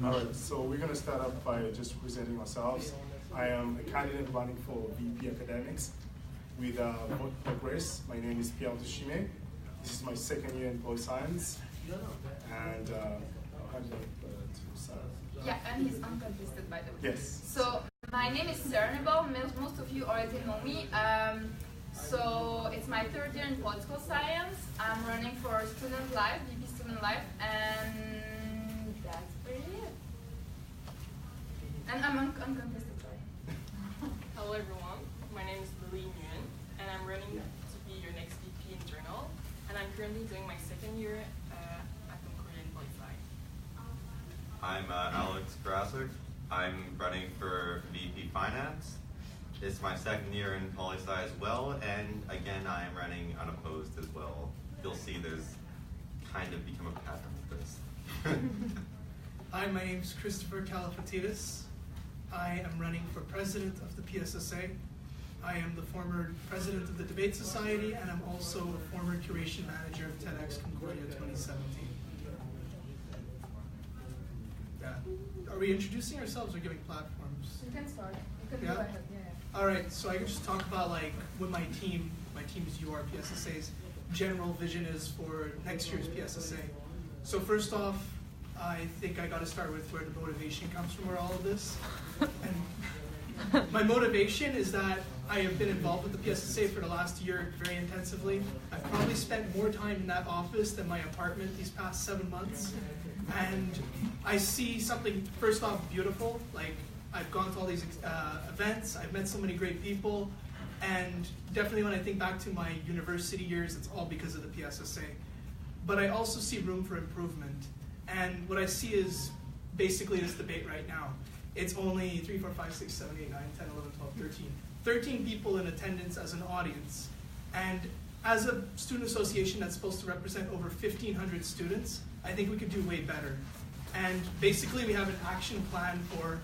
Alright, so we're going to start off by just presenting ourselves. I am a candidate running for VP Academics with Grace. My name is Pierre Dushime. This is my second year in Poli Science. And I'll hand it over to Sarah. Yeah, and he's uncontested, by the way. Yes. So my name is Nebball. Most of you already know me. So it's my third year in political science. I'm running for Student Life, VP Student Life, and that's pretty it. And I'm uncontested, sorry. Hello everyone, my name is Lilly Nguyen, and I'm running to be your next VP in Journal, and I'm currently doing my second year at Concordia in Poli-Sci. I'm Alex Karasick. I'm running for VP Finance. It's my second year in Poli-Sci as well, and again I am running unopposed as well. You'll see there's kind of become a pattern with this. Hi, my name is Christopher Kalafatidis. I am running for president of the PSSA. I am the former president of the Debate Society, and I'm also a former curation manager of TEDx Concordia 2017. Yeah. Are we introducing ourselves or giving platforms? You can start. You can Yeah? go ahead. Yeah. All right, so I can just talk about like what my team is UR PSSA's general vision is for next year's PSSA. So first off, I think I got to start with where the motivation comes from for all of this. And my motivation is that I have been involved with the PSSA for the last year very intensively. I've probably spent more time in that office than my apartment these past 7 months. And I see something, first off, beautiful. Like, I've gone to all these events, I've met so many great people, and definitely when I think back to my university years, it's all because of the PSSA. But I also see room for improvement. And what I see is basically this debate right now. It's only 3, 4, 5, 6, 7, 8, 9, 10, 11, 12, 13. 13 people in attendance as an audience. And as a student association that's supposed to represent over 1,500 students, I think we could do way better. And basically we have an action plan for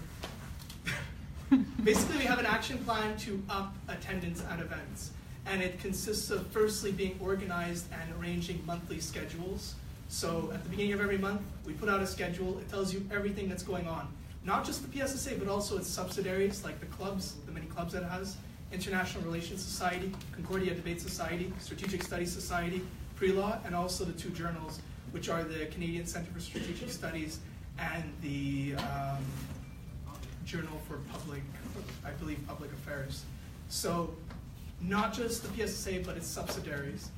to up attendance at events. And it consists of firstly being organized and arranging monthly schedules. So at the beginning of every month, we put out a schedule. It tells you everything that's going on. Not just the PSSA, but also its subsidiaries, like the clubs, the many clubs that it has, International Relations Society, Concordia Debate Society, Strategic Studies Society, Pre-Law, and also the 2 journals, which are the Canadian Centre for Strategic Studies and the Journal for Public Affairs. So not just the PSSA, but its subsidiaries.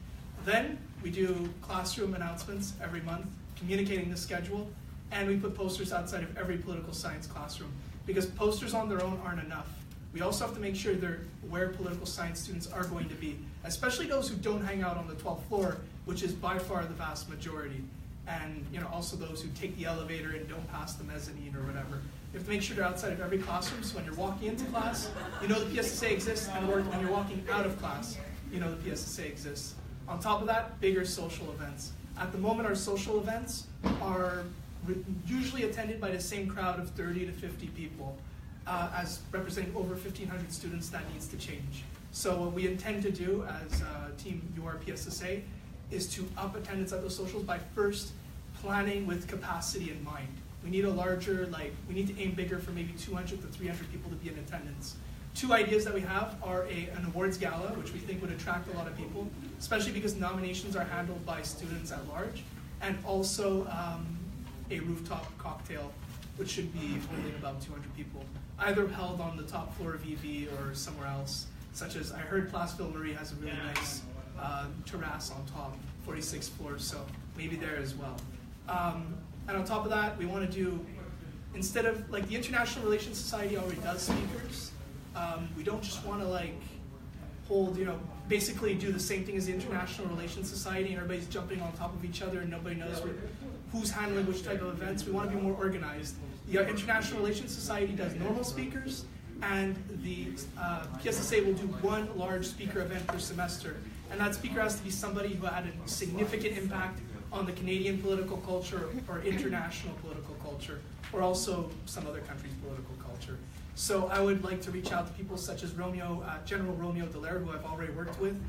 Then we do classroom announcements every month, communicating the schedule, and we put posters outside of every political science classroom, because posters on their own aren't enough. We also have to make sure they're where political science students are going to be, especially those who don't hang out on the 12th floor, which is by far the vast majority. And also those who take the elevator and don't pass the mezzanine or whatever. You have to make sure they're outside of every classroom, so when you're walking into class, you know the PSSA exists, and when you're walking out of class, you know the PSSA exists. On top of that, bigger social events. At the moment, our social events are usually attended by the same crowd of 30 to 50 people, as representing over 1,500 students. That needs to change. So what we intend to do as Team UR PSSA is to up attendance at those socials by first planning with capacity in mind. We need a larger, we need to aim bigger for maybe 200 to 300 people to be in attendance. 2 ideas that we have are an awards gala, which we think would attract a lot of people, especially because nominations are handled by students at large, and also a rooftop cocktail, which should be holding about 200 people, either held on the top floor of EV or somewhere else, such as I heard Place Ville Marie has a really nice terrace on top, 46th floor, so maybe there as well. And on top of that, we want to do, instead of, the International Relations Society already does speakers, we don't just want to hold, basically do the same thing as the International Relations Society and everybody's jumping on top of each other and nobody knows who's handling which type of events. We want to be more organized. The International Relations Society does normal speakers, and the PSSA will do 1 large speaker event per semester. And that speaker has to be somebody who had a significant impact on the Canadian political culture or international political culture, or also some other country's political culture. So I would like to reach out to people such as General Romeo Dallaire, who I've already worked with,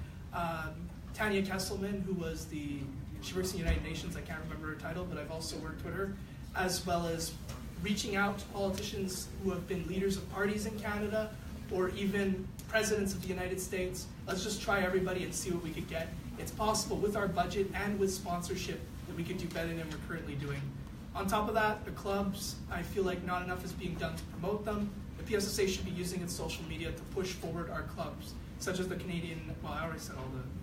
Tanya Kesselman, who was she works in the United Nations, I can't remember her title, but I've also worked with her, as well as reaching out to politicians who have been leaders of parties in Canada, or even presidents of the United States. Let's just try everybody and see what we could get. It's possible with our budget and with sponsorship that we could do better than we're currently doing. On top of that, the clubs, I feel like not enough is being done to promote them. The PSSA should be using its social media to push forward our clubs, such as the Canadian, well, I already said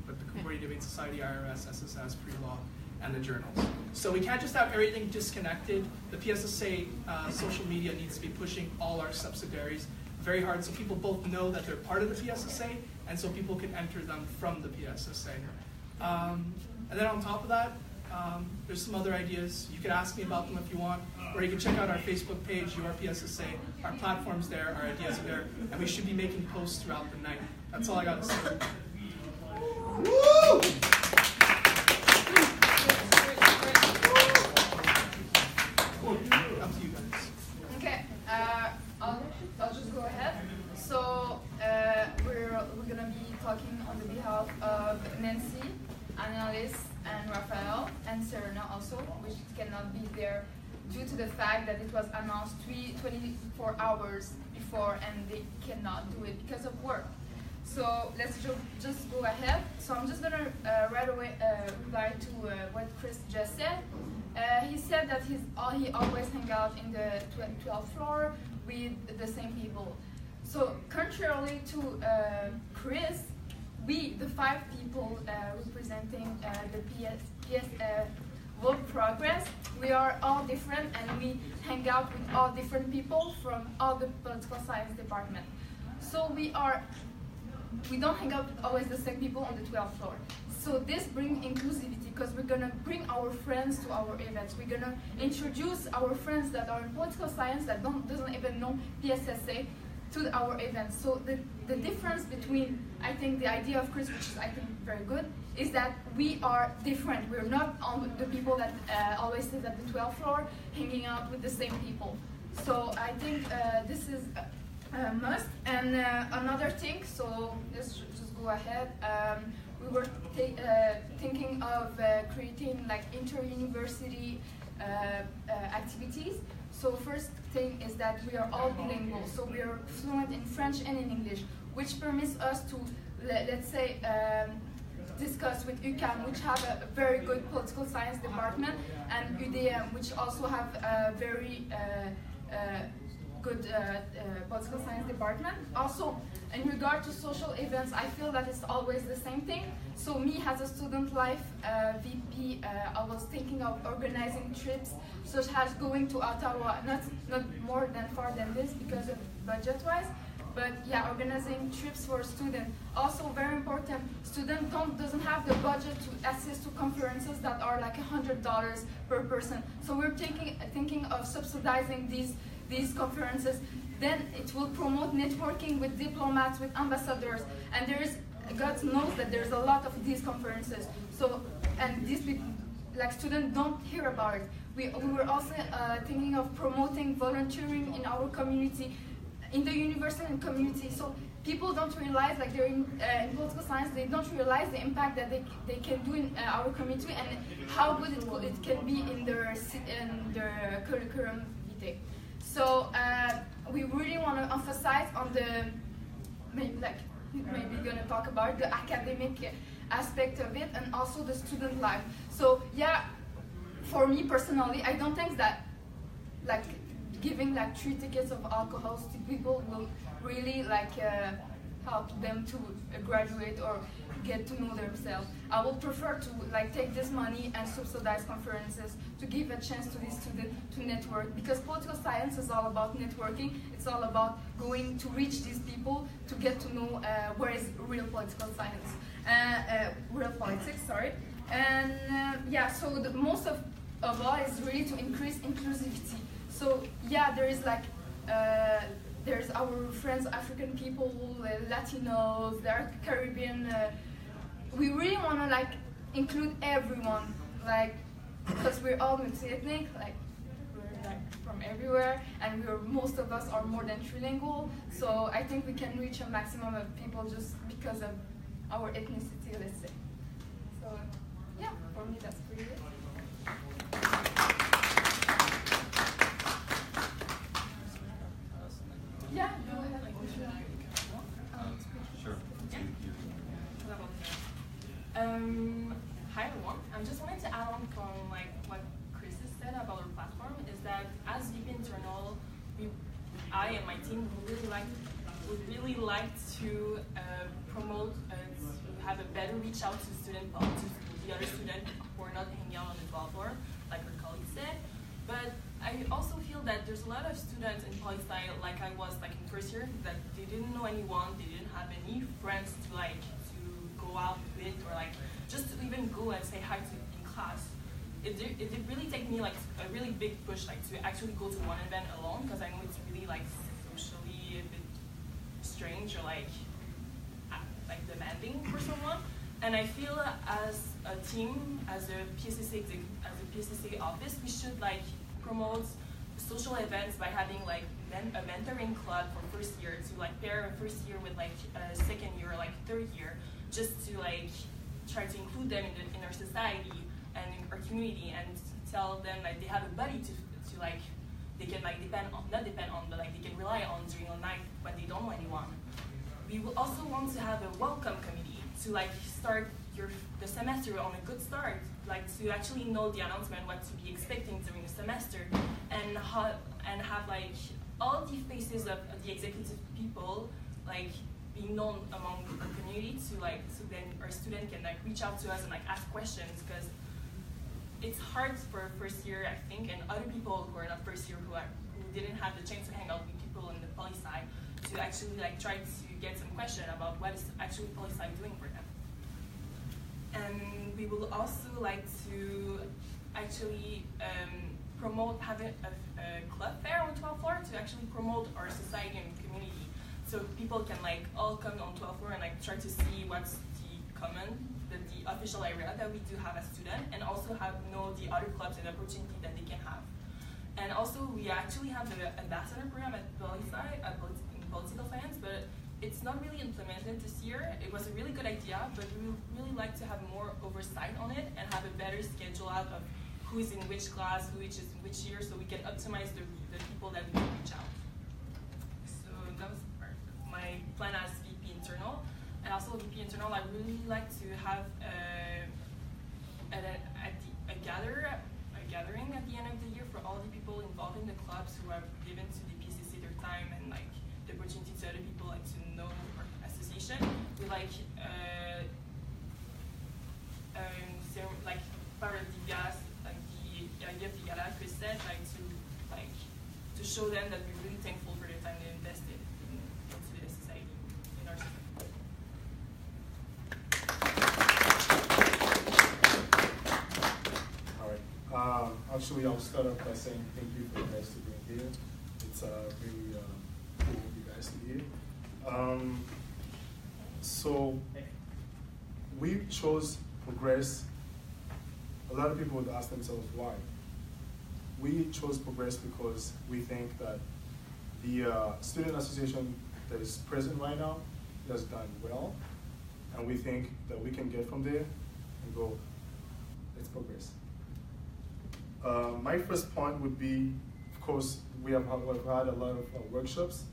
but the Concordia Debate Society, IRS, SSS, Pre-Law, and the journals. So we can't just have everything disconnected. The PSSA social media needs to be pushing all our subsidiaries very hard so people both know that they're part of the PSSA and so people can enter them from the PSSA. And then on top of that, there's some other ideas. You can ask me about them if you want, or you can check out our Facebook page, Your PSSA. Our platform's there, our ideas are there, and we should be making posts throughout the night. That's all I got to say. Woo! Up to you guys. Okay, I'll just go ahead. So we're gonna be talking on the behalf of Nancy, Annalise, and Raphael, and Serena also, which cannot be there due to the fact that it was announced 24 hours before and they cannot do it because of work. So let's just go ahead. So I'm just gonna right away reply to what Chris just said. He said that he always hang out in the 12th floor with the same people. So contrarily to Chris, we, the 5 people representing the PS Vote Progress, we are all different and we hang out with all different people from all the political science department. So we don't hang out with always the same people on the 12th floor. So this brings inclusivity because we're gonna bring our friends to our events. We're gonna introduce our friends that are in political science that doesn't even know PSSA to our events. So the difference between, I think, the idea of Chris, which is I think very good, is that we are different. We're not all the people that always sit at the 12th floor hanging out with the same people. So I think this is a must. And another thing, so let's just go ahead. We were thinking of creating like inter-university activities. So first thing is that we are all bilingual, so we are fluent in French and in English, which permits us to, let's say, discuss with UQAM, which have a very good political science department, and UDM, which also have a very good political science department. Also, in regard to social events, I feel that it's always the same thing. So me as a student life VP, I was thinking of organizing trips such as going to Ottawa, not more than far than this because of budget-wise, but yeah, organizing trips for students. Also very important, student doesn't have the budget to assist to conferences that are like $100 per person. So we're thinking of subsidizing these conferences. Then it will promote networking with diplomats, with ambassadors, and God knows that there's a lot of these conferences. So, and these people, like students don't hear about it. We were also thinking of promoting volunteering in our community, in the university and community. So people don't realize, like they're in political science, they don't realize the impact that they can do in our community and how good it can be in their curriculum vitae. So we really want to emphasize on the, maybe gonna talk about the academic aspect of it and also the student life. So yeah, for me personally, I don't think that like giving like 3 tickets of alcohol to people will really like help them to graduate or get to know themselves. I would prefer to like take this money and subsidize conferences to give a chance to these students to network, because political science is all about networking. It's all about going to reach these people to get to know where is real political science, real politics, sorry. And yeah, so the most of all is really to increase inclusivity. So yeah, there is like there's our friends, African people, Latinos, there are Caribbean. We really want to like include everyone, like because we're all multi-ethnic, like we're like from everywhere, and most of us are more than trilingual. So I think we can reach a maximum of people just because of our ethnicity, let's say. So yeah, for me that's pretty good. I and my team would really like to promote to have a better reach out to to the other students who are not hanging out on the 12th floor, like our colleague said. But I also feel that there's a lot of students in poli-sci, like I was like in first year, that they didn't know anyone, they didn't have any friends to go out with, or like just to even go and say hi to in class. It did really take me like a really big push, like to actually go to one event alone, because I know it's really like socially a bit strange or like demanding for someone. And I feel as a team, as a PSSA office, we should like promote social events by having like a mentoring club for first year to like pair a first year with like a second year or like third year, just to like try to include them in our society and in our community, and tell them like they have a buddy to like they can like not depend on, but like they can rely on during the night when they don't know anyone. We will also want to have a welcome committee to like start the semester on a good start, like to actually know the announcement, what to be expecting during the semester, and have like all the faces of the executive people like being known among the community, to like so then our student can like reach out to us and like ask questions, because it's hard for first year, I think, and other people who are not first year who didn't have the chance to hang out with people in the poli-sci, to actually like try to get some question about what is actually poli-sci doing for them. And we will also like to actually promote having a club fair on 12th floor to actually promote our society and community. So people can like all come on 12th floor and like try to see what's the official area that we do have as students, and also know the other clubs and opportunity that they can have. And also we actually have the ambassador program at poli-sci, in political science, but it's not really implemented this year. It was a really good idea, but we would really like to have more oversight on it and have a better schedule out of who is in which class, who is in which year, so we can optimize the people that we can reach out. So that was my plan as VP internal. And also VP internal, I really like to have a gathering at the end of the year for all the people involved in the clubs who have given to the PSSA their time and like the opportunity to other people like to know our association. We like part of the gala, like the idea of the gala, Chris said, to show them that we're really thankful for the time they invested into the society, in our society. Actually, I'll start off by saying thank you for you guys to being here. It's really cool of you guys to be here. So we chose Progress. A lot of people would ask themselves why. We chose Progress because we think that the student association that is present right now has done well, and we think that we can get from there and go, let's progress. My first point would be, of course, we've had a lot of workshops.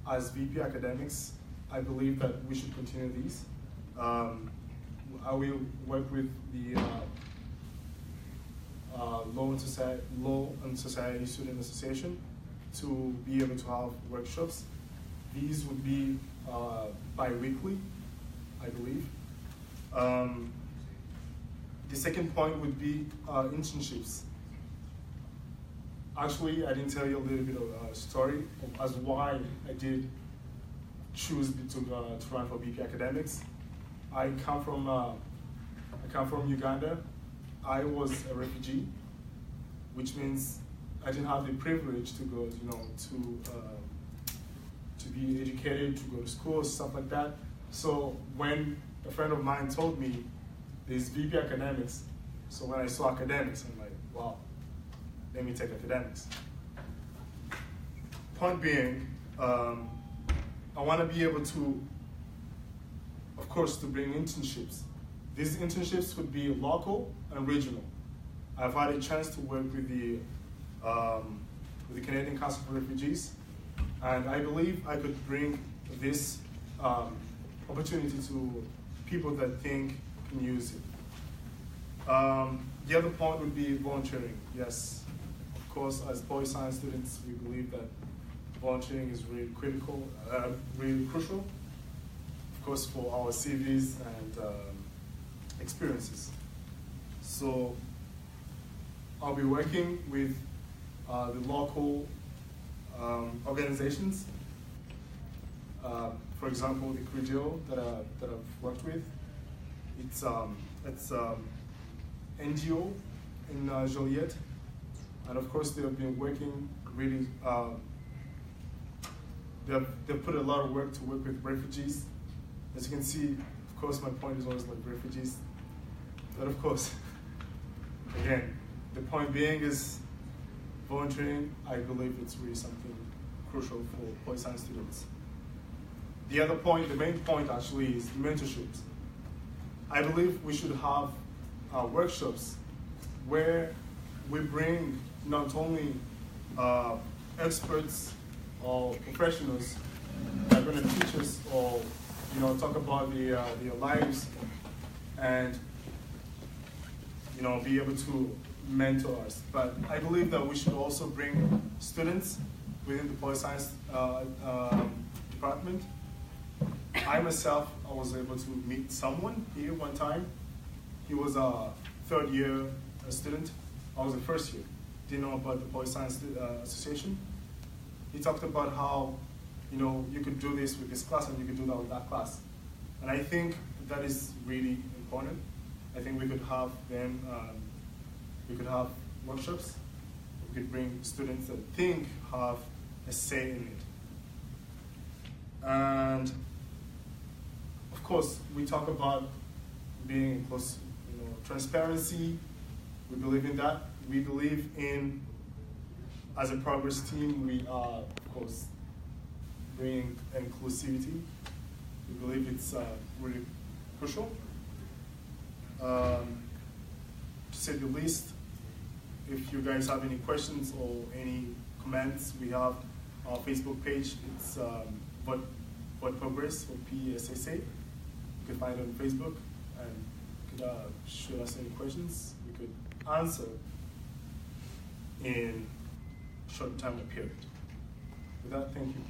As VP Academics, I believe that we should continue these. I will work with the Law and Society Student Association to be able to have workshops. These would be bi-weekly, I believe. The second point would be internships. Actually, I didn't tell you a little bit of a story as why I did choose to run for VP Academics. I come from Uganda. I was a refugee, which means I didn't have the privilege to go, to be educated, to go to school, stuff like that. So when a friend of mine told me there's VP Academics, so when I saw academics, I'm like, wow, let me take academics. Point being, I want to be able to, of course, to bring internships. These internships would be local and regional. I've had a chance to work with the Canadian Council for Refugees, and I believe I could bring this opportunity to people that think can use it. The other point would be volunteering. Yes, of course, as poli-science students, we believe that volunteering is really critical, really crucial, of course, for our CVs and experiences. So I'll be working with the local organizations. For example, the CRIDIO that I've worked with, it's NGO in Joliet, and of course they've been working really. They've put a lot of work to work with refugees. As you can see, of course, my point is always like refugees, but of course, again, the point being is volunteering. I believe it's really something crucial for political science students. The other point, the main point actually, is mentorships. I believe we should have workshops where we bring not only experts or professionals that are going to teach us or talk about their lives and be able to mentor us. But I believe that we should also bring students within the political science department. I myself, I was able to meet someone here one time. He was a third year student. I was a first year. Didn't know about the Political Science Association. He talked about how you could do this with this class and you could do that with that class. And I think that is really important. I think we could have them, we could have workshops. We could bring students that have a say in it. And of course, we talk about being close, transparency. We believe in that. We believe in, as a progress team, we are, of course, bringing inclusivity. We believe it's really crucial. To say the least, if you guys have any questions or any comments, we have our Facebook page. It's Vote Progress or PSSA. You can find it on Facebook and you could shoot us any questions. We could answer in a short time period. With that, thank you.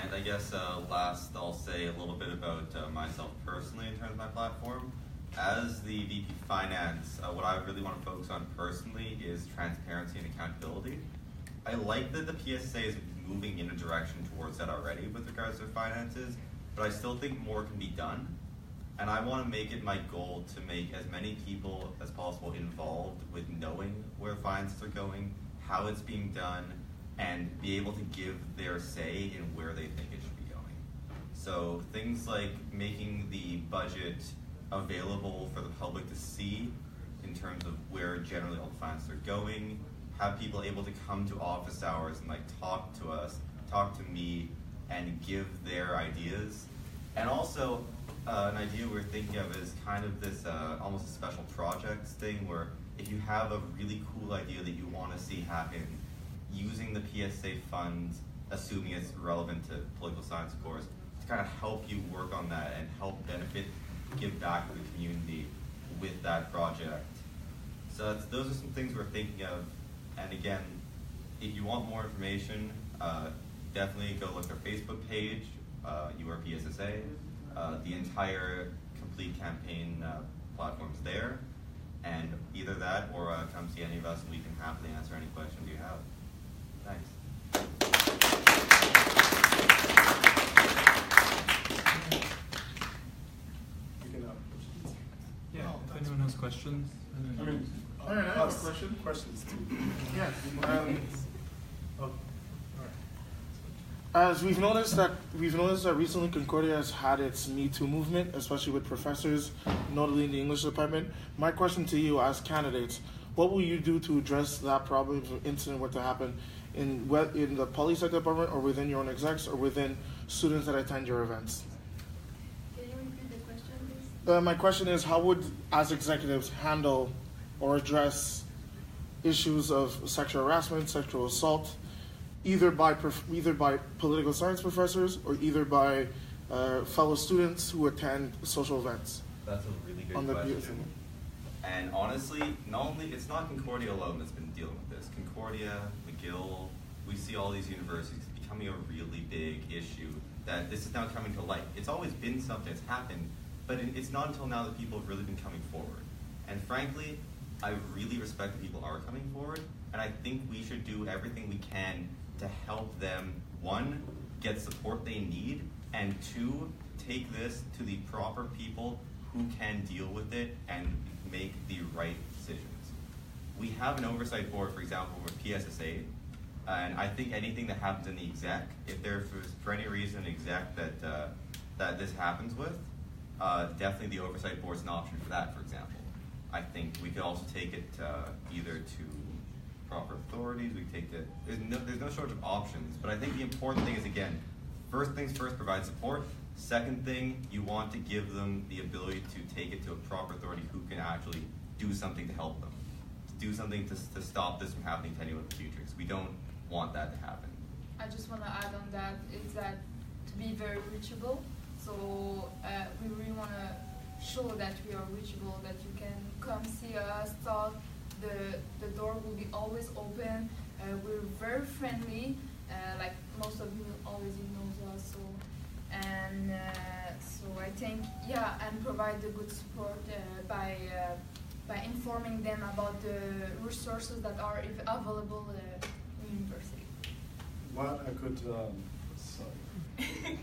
And I guess last I'll say a little bit about myself personally in terms of my platform. As the VP Finance, what I really want to focus on personally is transparency and accountability. I like that the PSSA is moving in a direction towards that already with regards to their finances, but I still think more can be done. And I want to make it my goal to make as many people as possible involved with knowing where finances are going, how it's being done, and be able to give their say in where they think it should be going. So things like making the budget available for the public to see in terms of where generally all the finances are going, have people able to come to office hours and talk to us, talk to me, and give their ideas. And also, an idea we're thinking of is kind of this almost a special projects thing where if you have a really cool idea that you want to see happen, using the PSSA funds, assuming it's relevant to political science, of course, to kind of help you work on that and help benefit, give back to the community with that project. So those are some things we're thinking of. And again, if you want more information, definitely go look at our Facebook page, PSSA. The entire complete campaign platform's there. And either that or come see any of us and we can happily answer any questions you have. Thanks. Yeah, if anyone has questions. I have a question. Questions too. Yes. As we've noticed that recently Concordia has had its Me Too movement, especially with professors, notably in the English department. My question to you, as candidates, what will you do to address that problem if an incident were to happen in the poli-sci department or within your own execs or within students that attend your events? Can you repeat the question, please? My question is, how would, as executives, handle or address issues of sexual harassment, sexual assault, either by political science professors or either by fellow students who attend social events? That's a really good on the question. And honestly, it's not Concordia alone that's been dealing with this. Concordia, McGill, we see all these universities becoming a really big issue that this is now coming to light. It's always been something that's happened, but it's not until now that people have really been coming forward. And frankly, I really respect that people are coming forward, and I think we should do everything we can to help them, one, get support they need, and two, take this to the proper people who can deal with it and make the right decisions. We have an oversight board, for example, with PSSA, and I think anything that happens in the exec, if there's for any reason an exec that this happens with, definitely the oversight board is an option for that, for example. I think we could also take it either to proper authorities, we take it, there's no shortage of options, but I think the important thing is, again, first things first, provide support. Second thing, you want to give them the ability to take it to a proper authority who can actually do something to help them, to do something to stop this from happening to anyone in the future, because we don't want that to happen. I just want to add on that is that to be very reachable. So we really want to show that we are reachable, that you can come see us, talk. The door will be always open. We're very friendly. Like most of you already knows us. So I think, yeah, and provide the good support by informing them about the resources that are available in university. What I could, sorry.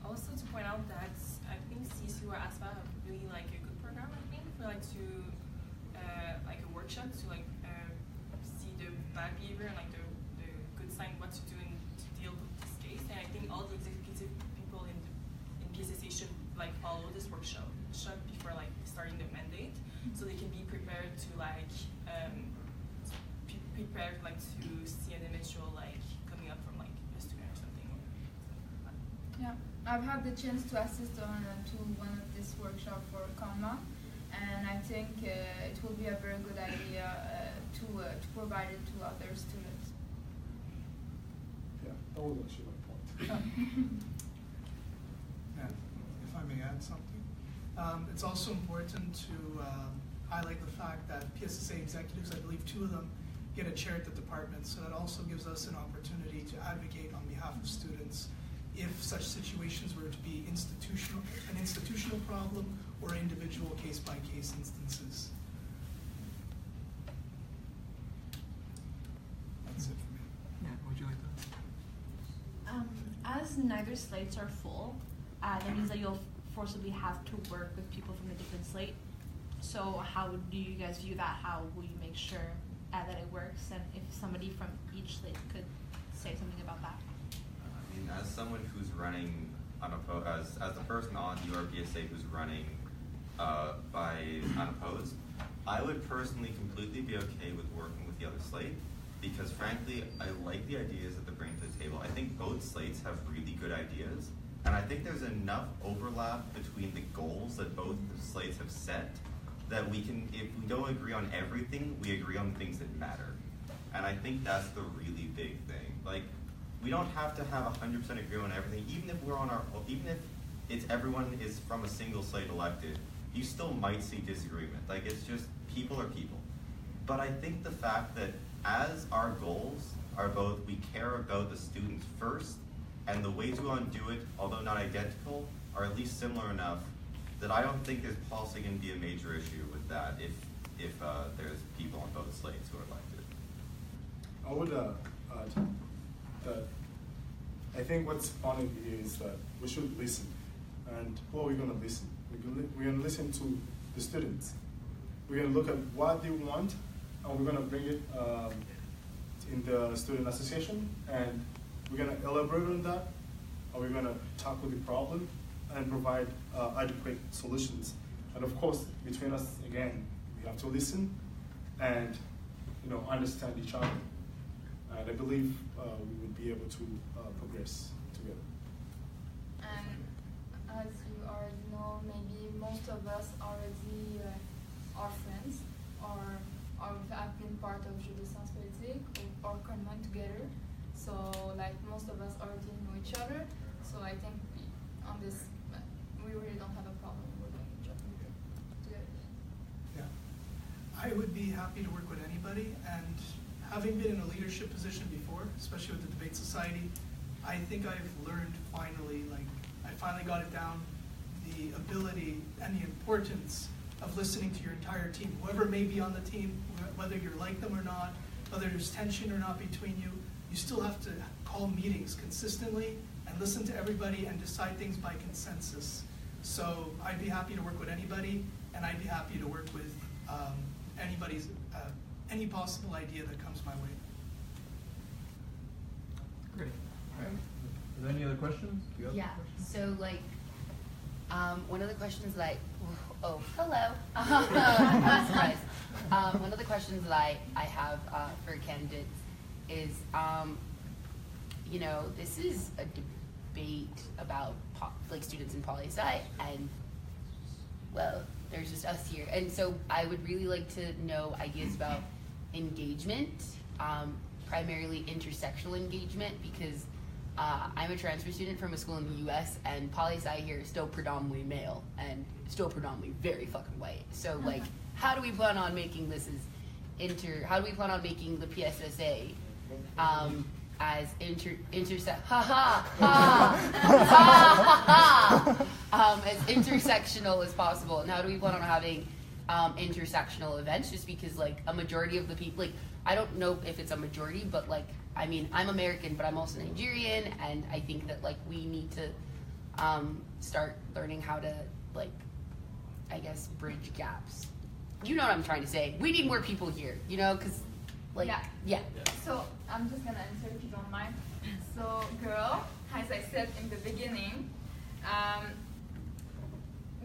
Also to point out that I think CSU or ASPA have really like a good program, I think, for like to like a workshop to like see the bad behavior and like the good sign, what to do to deal with this case. And I think all the executive people in PSSA should like follow this workshop before like starting the mandate, so they can be prepared to like prepared like to see an eventual like coming up from like a student or something. Yeah, I've had the chance to assist to one of this workshop for CONMA, and I think it will be a very good idea to provide it to other students. Yeah, that was actually my point. Yeah, if I may add something. It's also important to highlight the fact that PSSA executives, I believe 2 of them, get a chair at the department, so that also gives us an opportunity to advocate on behalf of students if such situations were to be an institutional problem or individual case-by-case instances. That's it for me. Yeah, would you like to? As neither slates are full, that means that you'll forcibly have to work with people from a different slate. So how do you guys view that? How will you make sure that it works? And if somebody from each slate could say something about that. I mean, as someone who's running unopposed, as the person on URPSA who's running by unopposed, I would personally completely be okay with working with the other slate, because frankly, I like the ideas that they're bringing to the table. I think both slates have really good ideas, and I think there's enough overlap between the goals that both the slates have set that we can, if we don't agree on everything, we agree on the things that matter. And I think that's the really big thing. Like, we don't have to have 100% agreement on everything, even if we're on our, even if it's everyone is from a single slate elected, you still might see disagreement. Like, it's just, people are people. But I think the fact that as our goals are both, we care about the students first, and the ways we want to do it, although not identical, are at least similar enough that I don't think there's possibly going to be a major issue with that if there's people on both slates who are elected. I would add that I think what's funny is that we should listen. And who are we going to listen? We're going to listen to the students. We're going to look at what they want, and we're going to bring it in the student association, and we're going to elaborate on that, and we're going to tackle the problem and provide adequate solutions. And of course, between us, again, we have to listen and understand each other. And I believe we would be able to progress together. And as you already know, maybe most of us already are friends or have been part of Jeu de Sciences Politiques or Concordia together. So like most of us already know each other. So I think on this, we really don't have a problem with each other. I would be happy to work with anybody, and having been in a leadership position before, especially with the Debate Society, I think I've learned finally, I finally got it down, the ability and the importance of listening to your entire team, whoever may be on the team, whether you're like them or not, whether there's tension or not between you, you still have to call meetings consistently and listen to everybody and decide things by consensus. So I'd be happy to work with anybody, and I'd be happy to work with any possible idea that comes my way. Great. All right. Are there any other questions? Do you have Yeah. questions? So one of the questions that oh, hello. I'm surprised. One of the questions that I have for candidates is, this is a debate about students in poli-sci, and well, there's just us here. And so I would really like to know ideas about engagement, primarily intersectional engagement, because I'm a transfer student from a school in the US, and poli-sci here is still predominantly male and still predominantly very fucking white. So how do we plan on making this how do we plan on making the PSSA as as intersectional as possible? And how do we plan on having intersectional events? Just because a majority of the people, I don't know if it's a majority, but I'm American, but I'm also Nigerian, and I think that we need to start learning how to I guess bridge gaps. You know what I'm trying to say? We need more people here, because yeah. So I'm just gonna answer if you don't mind. So girl, as I said in the beginning,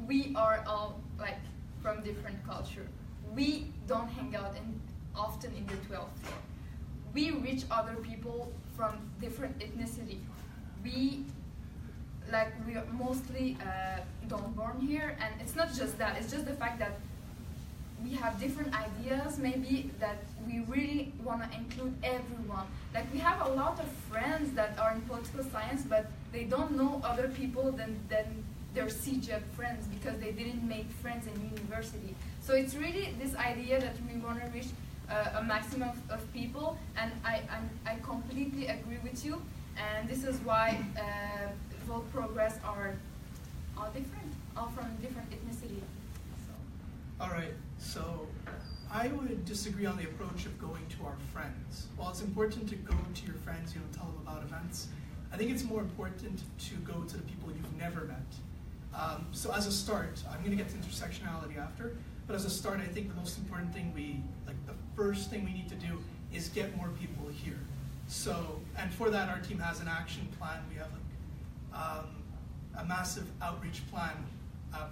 we are all from different culture. We don't hang out often in the 12th floor. We reach other people from different ethnicity. We are mostly don't born here, and it's not just that. It's just the fact that we have different ideas, maybe, that we really want to include everyone. We have a lot of friends that are in political science, but they don't know other people than their CJEP friends, because they didn't make friends in university. So it's really this idea that we want to reach a maximum of people, and I completely agree with you, and this is why vote progress are all different, all from different ethnicity. All right, so I would disagree on the approach of going to our friends. While it's important to go to your friends, tell them about events, I think it's more important to go to the people you've never met. So as a start, I'm going to get to intersectionality after, but as a start, I think the most important thing the first thing we need to do is get more people here. So, and for that, our team has an action plan. We have a massive outreach plan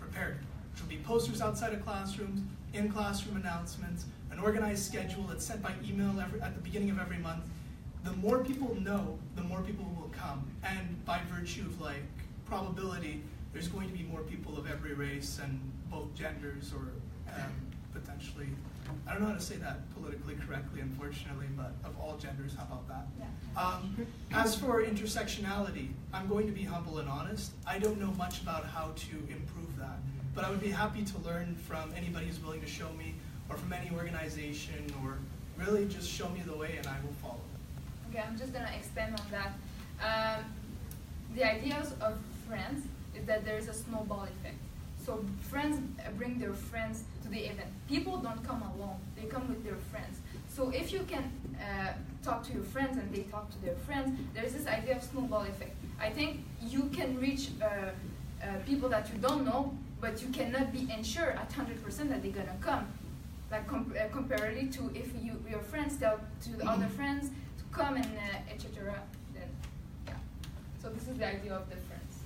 prepared, which will be posters outside of classrooms, in classroom announcements, an organized schedule that's sent by email at the beginning of every month. The more people know, the more people will come. And by virtue of probability, there's going to be more people of every race and both genders, or potentially, I don't know how to say that politically correctly, unfortunately, but of all genders, how about that? Yeah. As for intersectionality, I'm going to be humble and honest. I don't know much about how to improve that, but I would be happy to learn from anybody who's willing to show me, or from any organization, or really just show me the way and I will follow. Okay, I'm just gonna expand on that. The ideas of friends is that there is a snowball effect. So friends bring their friends to the event. People don't come alone, they come with their friends. So if you can talk to your friends and they talk to their friends, there's this idea of snowball effect. I think you can reach people that you don't know, but you cannot be ensured at 100% that they're gonna come. Comparatively to if your friends tell to the other friends to come and etc. Then yeah. So this is the idea of the friends.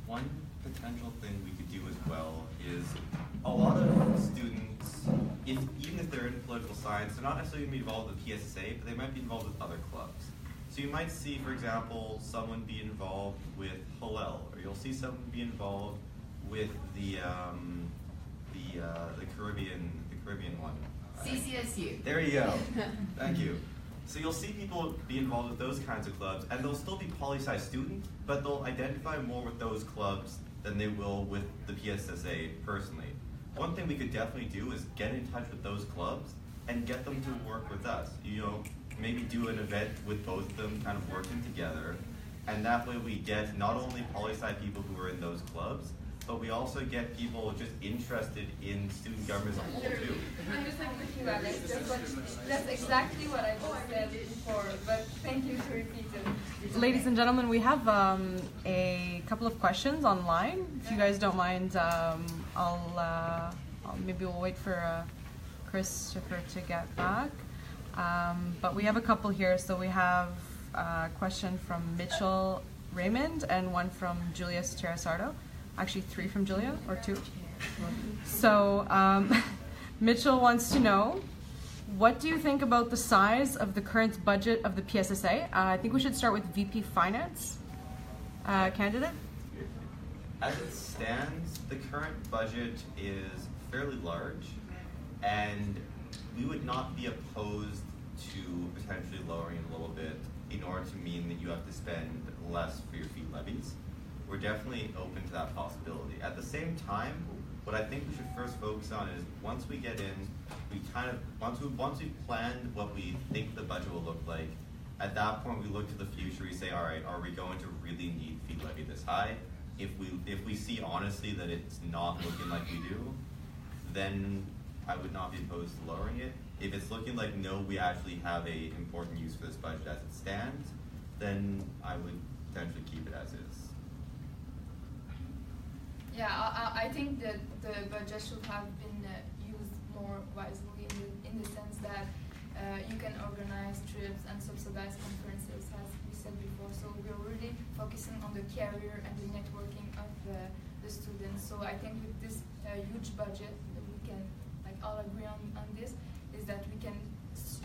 One potential thing we could do as well is a lot of students, even if they're in political science, they're not necessarily going to be involved with PSSA, but they might be involved with other clubs. So you might see, for example, someone be involved with Hillel, or you'll see someone be involved with the Caribbean one. CCSU. There you go. Thank you. So you'll see people be involved with those kinds of clubs, and they'll still be poli-sci students, but they'll identify more with those clubs than they will with the PSSA personally. one thing we could definitely do is get in touch with those clubs and get them to work with us. You know, maybe do an event with both of them kind of working together, and that way we get not only poli-sci people who are in those clubs, but we also get people just interested in student government as a whole too. I'm just like looking at it. That's exactly what I just said before, but thank you to repeat it. Ladies and gentlemen, we have a couple of questions online. If you guys don't mind, maybe we'll wait for Christopher to get back. But we have a couple here. So we have a question from Mitchell Raymond and one from Julius Terrasardo. Actually, 3 from Julia, or 2. So Mitchell wants to know, what do you think about the size of the current budget of the PSSA? I think we should start with VP Finance candidate. As it stands, the current budget is fairly large, and we would not be opposed to potentially lowering it a little bit in order to mean that you have to spend less for your fee levies. We're definitely open to that possibility. At the same time, what I think we should first focus on is once we get in, we kind of once we've planned what we think the budget will look like, at that point we look to the future. We say, all right, are we going to really need fee levy this high? If we see honestly that it's not looking like we do, then I would not be opposed to lowering it. If it's looking like no, we actually have a important use for this budget as it stands, then I would potentially keep it as is. Yeah, I think that the budget should have been used more wisely in the sense that you can organize trips and subsidize conferences, as we said before. So we're really focusing on the career and the networking of the students. So I think with this huge budget, that we can all agree on this, is that we can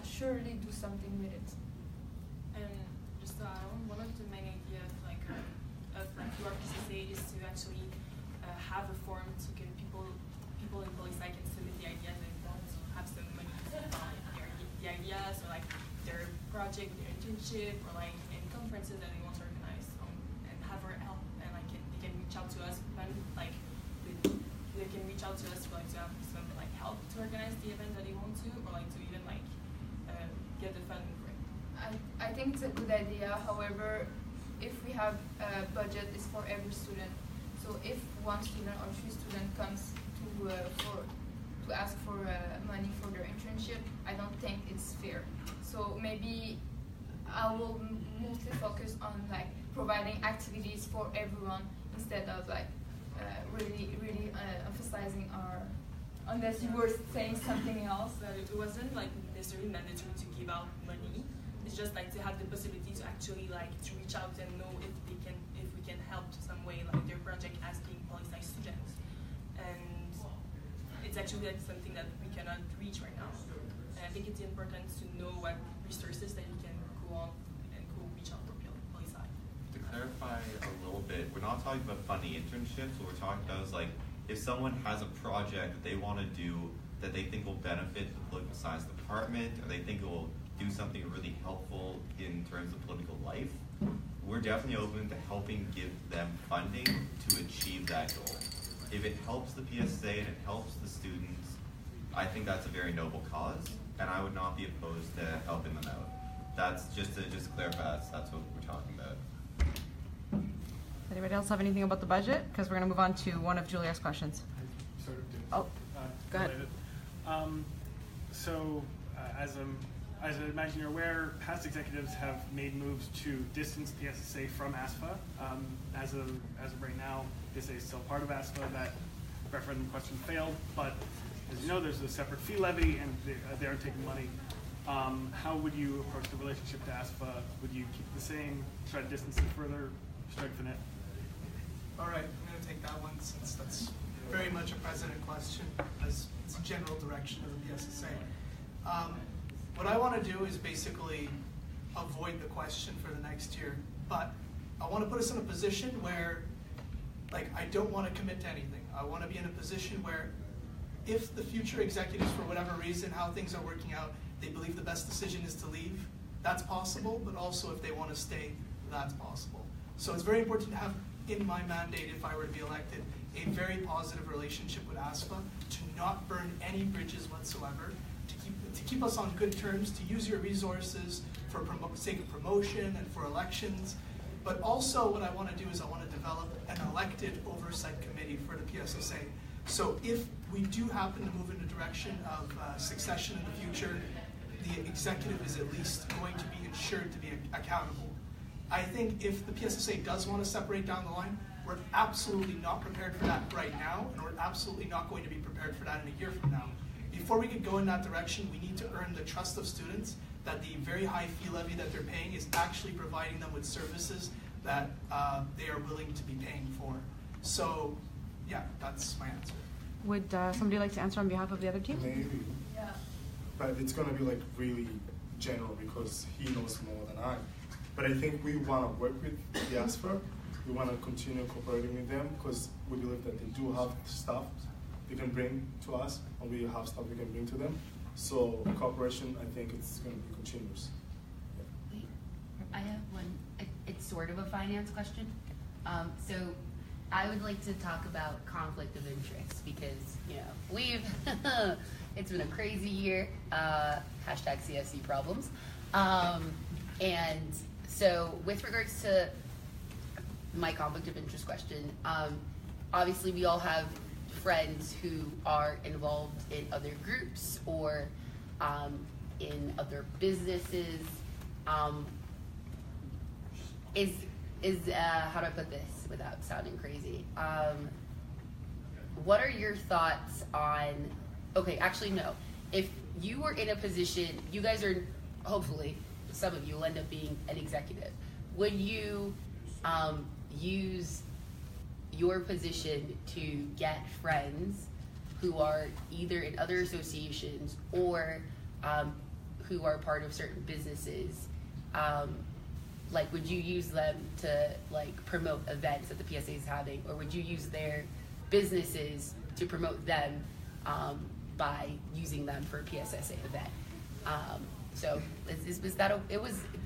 surely do something with it. And just to add on, one of the main ideas of your PSSA is to actually have a forum to get people in poli-sci can submit the ideas and want to have some money to buy the ideas, or their project, their internship, or any conferences that they want to organize, and have our help, and they can reach out to us, they can reach out to us to have some help to organize the event that they want to, or to even get the funding for it. I think it's a good idea. However, if we have a budget, it's for every student. So if one student or 3 students comes to ask for money for their internship, I don't think it's fair. So maybe I will mostly focus on providing activities for everyone instead of really emphasizing our. Unless you were saying something else. But it wasn't necessarily mandatory to give out money. It's just to have the possibility to actually to reach out and know if we can help some way their project as being poli-sci students. And it's actually something that we cannot reach right now. And I think it's important to know what resources that you can go on and go reach out for poli-sci. To clarify a little bit, we're not talking about funding internships. What we're talking about is if someone has a project that they want to do that they think will benefit the political science department, or they think it will do something really helpful in terms of political life, we're definitely open to helping give them funding to achieve that goal. If it helps the PSSA and it helps the students, I think that's a very noble cause, and I would not be opposed to helping them out. That's just to clarify, that's what we're talking about. Does anybody else have anything about the budget? Because we're going to move on to one of Julia's questions. I sort of do. Oh, go ahead. As I imagine you're aware, past executives have made moves to distance PSSA from ASFA. As of right now, PSSA is still part of ASFA. That referendum question failed, but as you know, there's a separate fee levy, and they aren't taking money. How would you approach the relationship to ASFA? Would you keep it the same, try to distance it further, strengthen it? All right, I'm going to take that one since that's very much a president question, as it's a general direction of the PSSA. What I want to do is basically avoid the question for the next year, but I want to put us in a position where, I don't want to commit to anything. I want to be in a position where if the future executives, for whatever reason, how things are working out, they believe the best decision is to leave, that's possible, but also if they want to stay, that's possible. So it's very important to have in my mandate, if I were to be elected, a very positive relationship with ASFA, to not burn any bridges whatsoever, to keep us on good terms, to use your resources for sake of promotion and for elections. But also what I want to do is I want to develop an elected oversight committee for the PSSA. So if we do happen to move in the direction of succession in the future, the executive is at least going to be ensured to be accountable. I think if the PSSA does want to separate down the line, we're absolutely not prepared for that right now, and we're absolutely not going to be prepared for that in a year from now. Before we could go in that direction, we need to earn the trust of students that the very high fee levy that they're paying is actually providing them with services that they are willing to be paying for. So, yeah, that's my answer. Would somebody like to answer on behalf of the other team? Maybe. Yeah. But it's going to be like really general because he knows more than I. But I think we want to work with the ASFA. We want to continue cooperating with them because we believe that they do have stuff they can bring to us, and we have stuff we can bring to them. So cooperation, I think it's going to be continuous. Wait, I have one. It's sort of a finance question. So I would like to talk about conflict of interest because, you know, we've, it's been a crazy year, hashtag CSC problems. And so with regards to my conflict of interest question, obviously we all have friends who are involved in other groups or in other businesses. How do I put this without sounding crazy? What are your thoughts on, okay, actually no. If you were in a position, you guys are, hopefully, some of you will end up being an executive. Would you use your position to get friends who are either in other associations or who are part of certain businesses? Like, would you use them to like promote events that the PSA is having, or would you use their businesses to promote them by using them for a PSSA event? So is that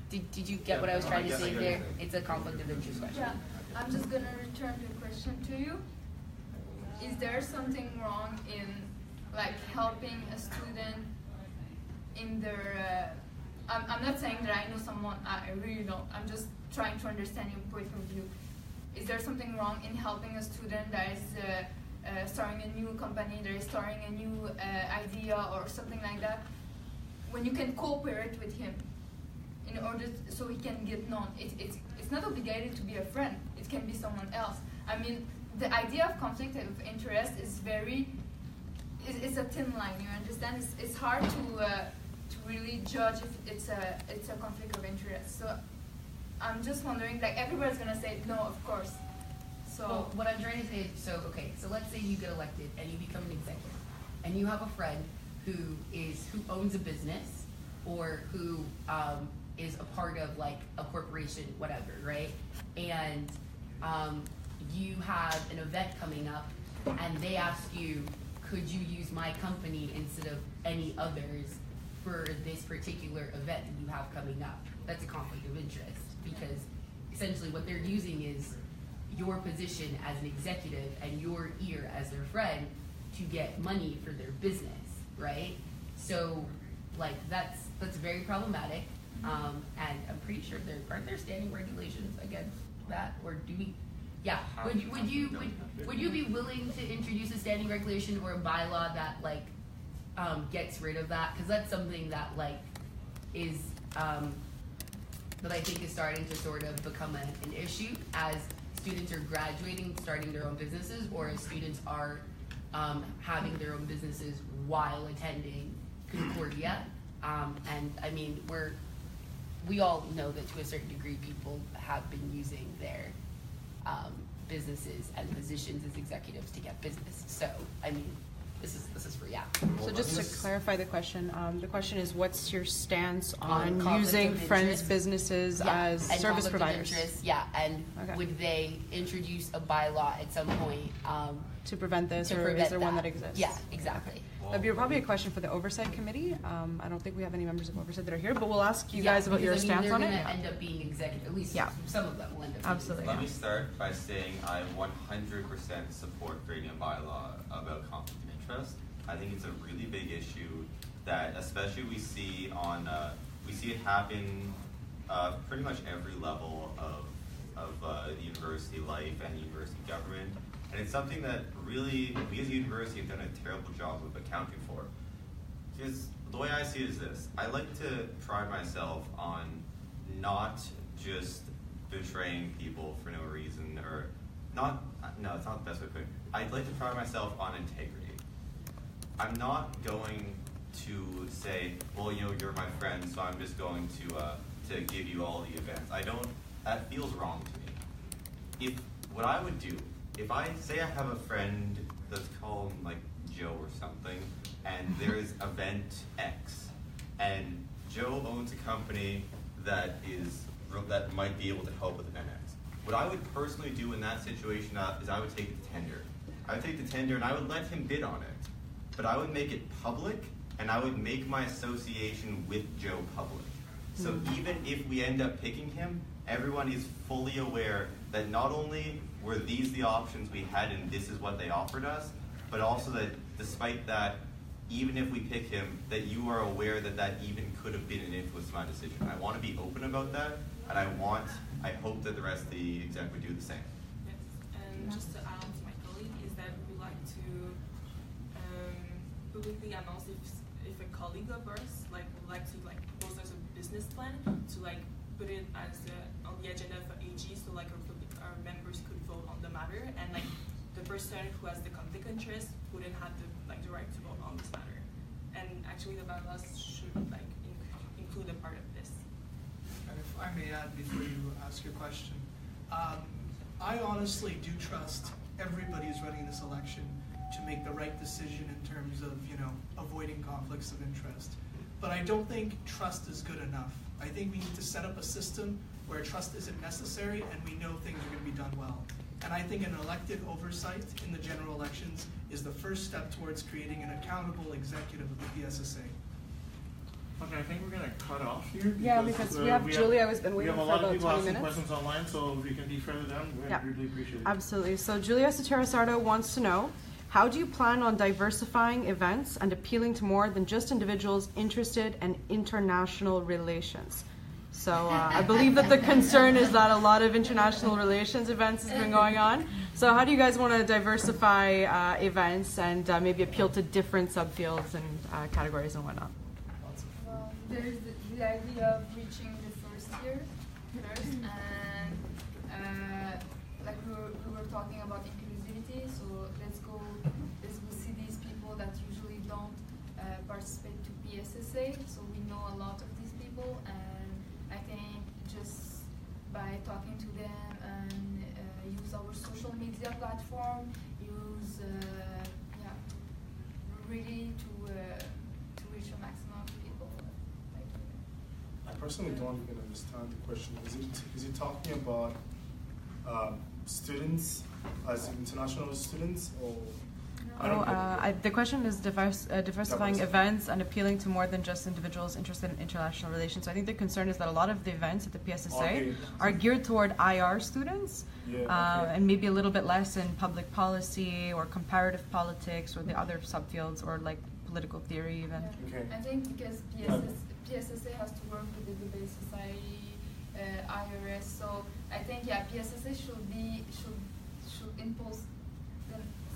did you get what I was trying to say there? It's a conflict of interest question. Yeah, I'm just gonna return the question to you. Is there something wrong in like helping a student in their I'm not saying that I know someone, I really don't. I'm just trying to understand your point of view. Is there something wrong in helping a student that is starting a new company, that is starting a new idea or something like that, when you can cooperate with him in order so he can get known? It's not obligated to be a friend. It can be someone else. I mean, the idea of conflict of interest is it's a thin line. You understand? It's hard to really judge if it's a conflict of interest. So I'm just wondering, like, everybody's gonna say no, of course. So well, what I'm trying to say is, so let's say you get elected and you become an executive, and you have a friend who owns a business or who is a part of like a corporation, whatever, right? And you have an event coming up, and they ask you, could you use my company instead of any others for this particular event that you have coming up? That's a conflict of interest, because essentially what they're using is your position as an executive and your ear as their friend to get money for their business, right? So like that's very problematic, and I'm pretty sure aren't there standing regulations against that, or do we? Yeah, would you be willing to introduce a standing regulation or a bylaw that like gets rid of that? Because that's something that like is that I think is starting to sort of become an issue as students are graduating, starting their own businesses, or as students are having their own businesses while attending Concordia. And I mean, we all know that to a certain degree people have been using their businesses and positions as executives to get business. So I mean, this is for So just to clarify the question is, what's your stance on conflict using of friends' interest? businesses as and service conflict of providers? interest, yeah, and Okay. would they introduce a bylaw at some point to prevent this, To or prevent is there one that. that exists? Yeah, exactly. That'd be probably a question for the Oversight Committee. I don't think we have any members of Oversight that are here, but we'll ask you guys about your because, stance on it. They're going to end up being executive, at least some of them will end up Absolutely. Let me start by saying I 100% support creating a bylaw about conflict of interest. I think it's a really big issue that, especially we see it happen pretty much every level of the university life and university government. And it's something that really, we as a university have done a terrible job of accounting for. Because the way I see it is this: I like to pride myself on not just betraying people for no reason, or no, it's not the best way to put it. I'd like to pride myself on integrity. I'm not going to say, well, you're my friend, so I'm just going to give you all the events. That feels wrong to me. What I would do, if I say I have a friend, let's call him like Joe or something, and there's event X, and Joe owns a company that might be able to help with event X. What I would personally do in that situation is I would take the tender. I would take the tender and I would let him bid on it, but I would make it public, and I would make my association with Joe public. So even if we end up picking him, everyone is fully aware that not only were these the options we had and this is what they offered us, but also that despite that, even if we pick him, that you are aware that even could have been an influence to my decision. I want to be open about that, and I hope that the rest of the exec would do the same. Yes, and just to add on to my colleague, is that we would like to publicly announce if a colleague of ours would like to propose as a business plan to put it as on the agenda for AG, so our members could vote on the matter, and the person who has the conflict of interest wouldn't have the right to vote on this matter. And actually the bylaws should include a part of this. And if I may add before you ask your question, I honestly do trust everybody who's running this election to make the right decision in terms of avoiding conflicts of interest. But I don't think trust is good enough. I think we need to set up a system where trust isn't necessary and we know things are going to be done well. And I think an elected oversight in the general elections is the first step towards creating an accountable executive of the PSSA. Okay, I think we're going to cut off here. Yeah, because we have Julia who's been waiting for about 20 minutes. We have a lot of people asking questions online, so if we can be further down, we'd really appreciate it. Absolutely. So Julia Soterasardo wants to know, how do you plan on diversifying events and appealing to more than just individuals interested in international relations? So I believe that the concern is that a lot of international relations events has been going on. So how do you guys want to diversify events and maybe appeal to different subfields and categories and whatnot? Well, there's the idea of reaching the first year first, and we were talking about inclusivity. So let's go see these people that usually don't participate to PSSA. So we know a lot of these people, and I think just by talking to them and use our social media platform, really to reach a maximum of people. I personally don't even understand the question. Is it talking about students as international students, or? The question is diversifying events and appealing to more than just individuals interested in international relations. So I think the concern is that a lot of the events at the PSSA are geared toward IR students, and maybe a little bit less in public policy or comparative politics or the other subfields, or political theory even. I think because PSSA has to work with the debate society, IRS, so I think PSSA should impose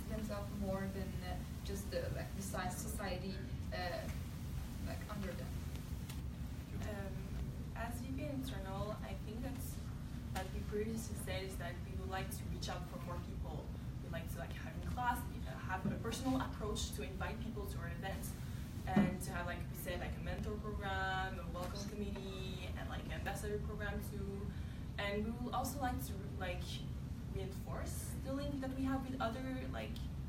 themselves more than just the science society under them. As VP internal, I think that's like we previously said, is that we would like to reach out for more people. We'd like to have in class, have a personal approach to invite people to our events, and to have, like we said, a mentor program, a welcome committee, and an ambassador program too. And we would also like to reinforce the link that we have with other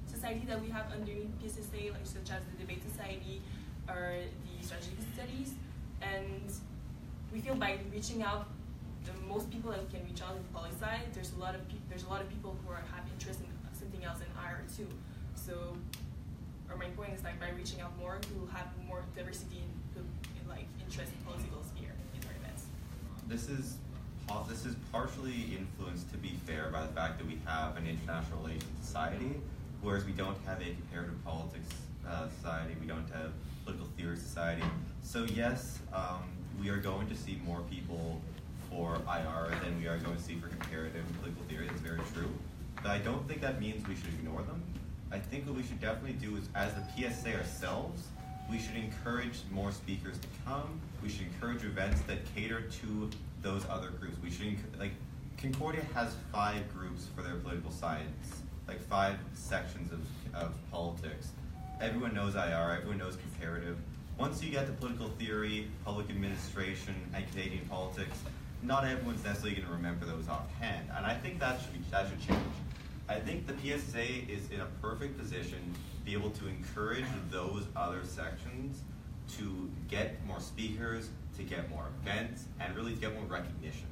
society that we have underneath PSSA, such as the debate society or the strategic studies. And we feel by reaching out, the most people that we can reach out in poli sci, there's a lot of people who have interest in something else in IR too. So, or my point is like by reaching out more, we'll have more diversity in like interest in political sphere in our events. This is partially influenced, to be fair, by the fact that we have an international relations society, whereas we don't have a comparative politics society, we don't have political theory society. So yes, we are going to see more people for IR than we are going to see for comparative and political theory. That's very true. But I don't think that means we should ignore them. I think what we should definitely do is, as the PSSA ourselves, we should encourage more speakers to come. We should encourage events that cater to those other groups. We should, like, Concordia has 5 groups for their political science, like 5 sections of politics. Everyone knows IR, everyone knows comparative. Once you get to political theory, public administration, and Canadian politics, not everyone's necessarily going to remember those offhand. And I think that should change. I think the PSSA is in a perfect position to be able to encourage those other sections to get more speakers, to get more events, and really to get more recognition.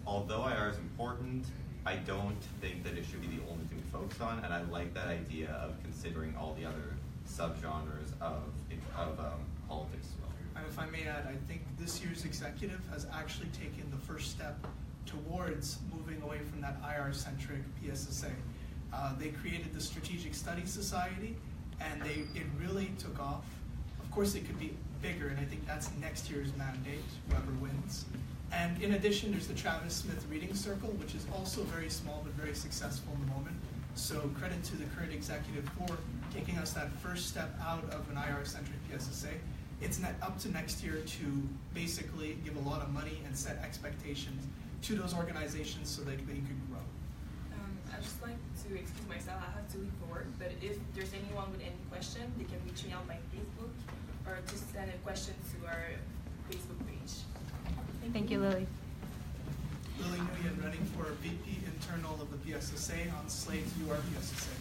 Although IR is important, I don't think that it should be the only thing we focus on, and I like that idea of considering all the other subgenres of politics as well. And if I may add, I think this year's executive has actually taken the first step towards moving away from that IR-centric PSSA. They created the Strategic Studies Society, and it really took off. Of course, it could be bigger, and I think that's next year's mandate, whoever wins. And in addition, there's the Travis Smith Reading Circle, which is also very small but very successful in the moment. So credit to the current executive for taking us that first step out of an IR-centric PSSA. It's up to next year to basically give a lot of money and set expectations to those organizations so that they could grow. I'd just like to excuse myself, I have to leave for work, but if there's anyone with any question, they can reach me on my Facebook or just send a question to our Facebook page. Thank you, Lily. Lilly Nguyen, running for VP Internal of the PSSA on slate UR PSSA.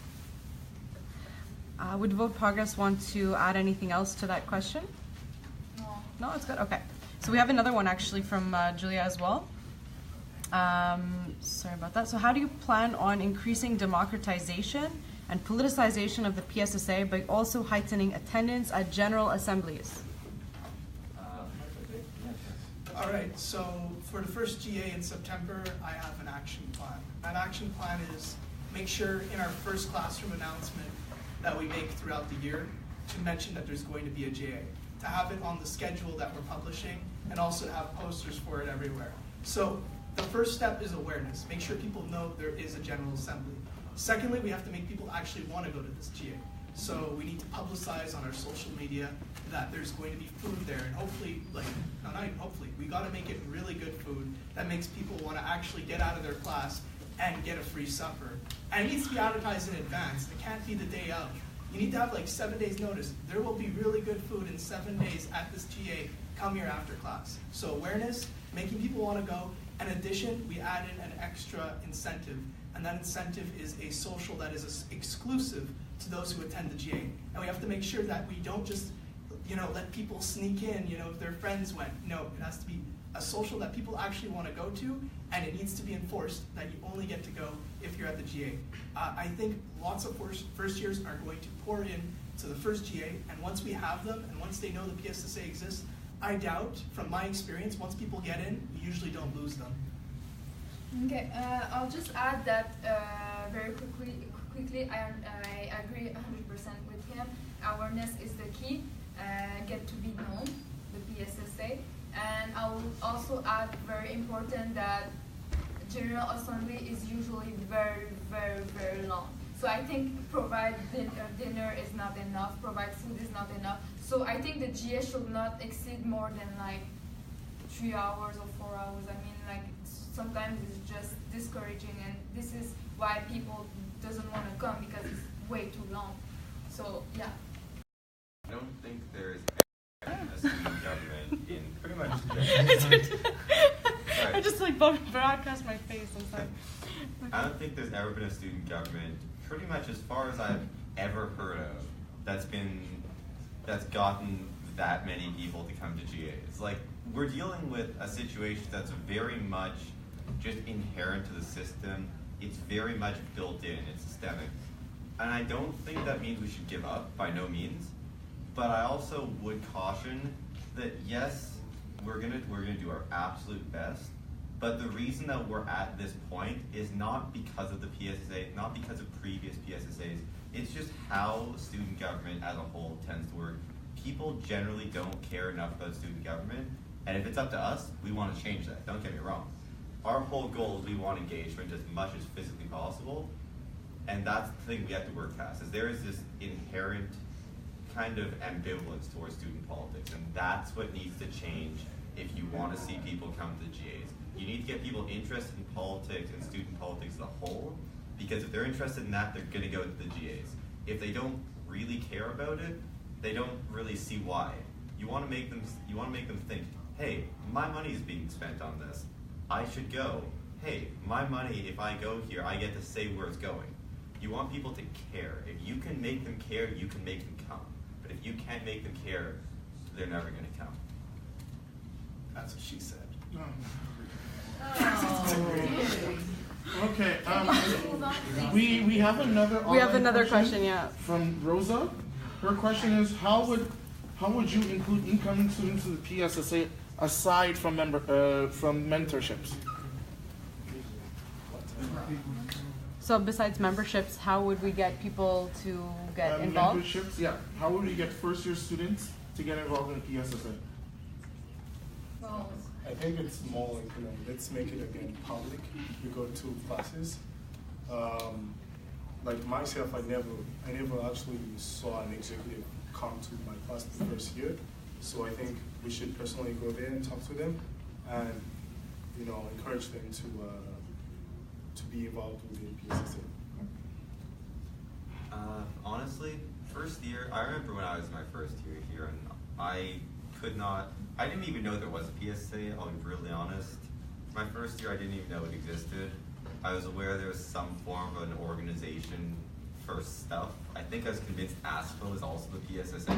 Would Vote Progress want to add anything else to that question? No. No, it's good. Okay. So we have another one actually from Julia as well. Sorry about that. So how do you plan on increasing democratization and politicization of the PSSA by also heightening attendance at general assemblies? All right, so for the first GA in September, I have an action plan. That action plan is make sure in our first classroom announcement that we make throughout the year to mention that there's going to be a GA, to have it on the schedule that we're publishing, and also to have posters for it everywhere. So the first step is awareness. Make sure people know there is a General Assembly. Secondly, we have to make people actually want to go to this GA. So we need to publicize on our social media that there's going to be food there, and hopefully, not even hopefully, we got to make it really good food that makes people want to actually get out of their class and get a free supper. And it needs to be advertised in advance. It can't be the day of. You need to have like 7 days notice. There will be really good food in 7 days at this GA. Come here after class. So awareness, making people want to go. In addition, we add in an extra incentive, and that incentive is a social that is exclusive to those who attend the GA. And we have to make sure that we don't just, let people sneak in, if their friends went. No, it has to be a social that people actually want to go to, and it needs to be enforced that you only get to go if you're at the GA. I think lots of first years are going to pour in to the first GA, and once we have them, and once they know the PSSA exists, I doubt, from my experience, once people get in, we usually don't lose them. Okay, I'll just add that very quickly, I agree 100% with him. Awareness is the key. Get to be known, the PSSA. And I will also add, very important, that General Assembly is usually very, very, very long. So I think provide dinner is not enough, provide food is not enough. So I think the GA should not exceed more than 3 hours or 4 hours. I mean, sometimes it's just discouraging, and this is why people doesn't want to come, because it's way too long. So yeah. I don't think there's a student government in pretty much I just broadcast my face, I'm sorry. I don't think there's ever been a student government, pretty much as far as I've ever heard of, that's gotten that many people to come to GAs. We're dealing with a situation that's very much just inherent to the system. It's very much built in, it's systemic. And I don't think that means we should give up, by no means. But I also would caution that yes, we're gonna do our absolute best. But the reason that we're at this point is not because of the PSSA, not because of previous PSSAs. It's just how student government as a whole tends to work. People generally don't care enough about student government, and if it's up to us, we want to change that. Don't get me wrong. Our whole goal is we want engagement as much as physically possible, and that's the thing we have to work past. Is there is this inherent kind of ambivalence towards student politics, and that's what needs to change if you want to see people come to the GAs. You need to get people interested in politics and student politics as a whole, because if they're interested in that, they're going to go to the GAs. If they don't really care about it, they don't really see why. You want to make them think, hey, my money is being spent on this. I should go. Hey, my money, if I go here, I get to say where it's going. You want people to care. If you can make them care, you can make them come. But if you can't make them care, they're never going to come. That's what she said. Okay. We have another. We have another question. Yeah. From Rosa. Her question is: How would you include incoming students in the PSSA aside from mentorships? So besides memberships, how would we get people to get involved? Memberships, yeah. How would we get first-year students to get involved in the PSSA? Well, I think it's more like, let's make it again public. We go to classes. Like myself, I never actually saw an executive come to my class the first year. So I think we should personally go there and talk to them, and encourage them to be involved with the PSSA. Honestly, first year, I remember when I was in my first year here, and I didn't even know there was a PSSA, I'll be brutally honest. My first year, I didn't even know it existed. I was aware there was some form of an organization for stuff. I think I was convinced ASFA was also the PSSA.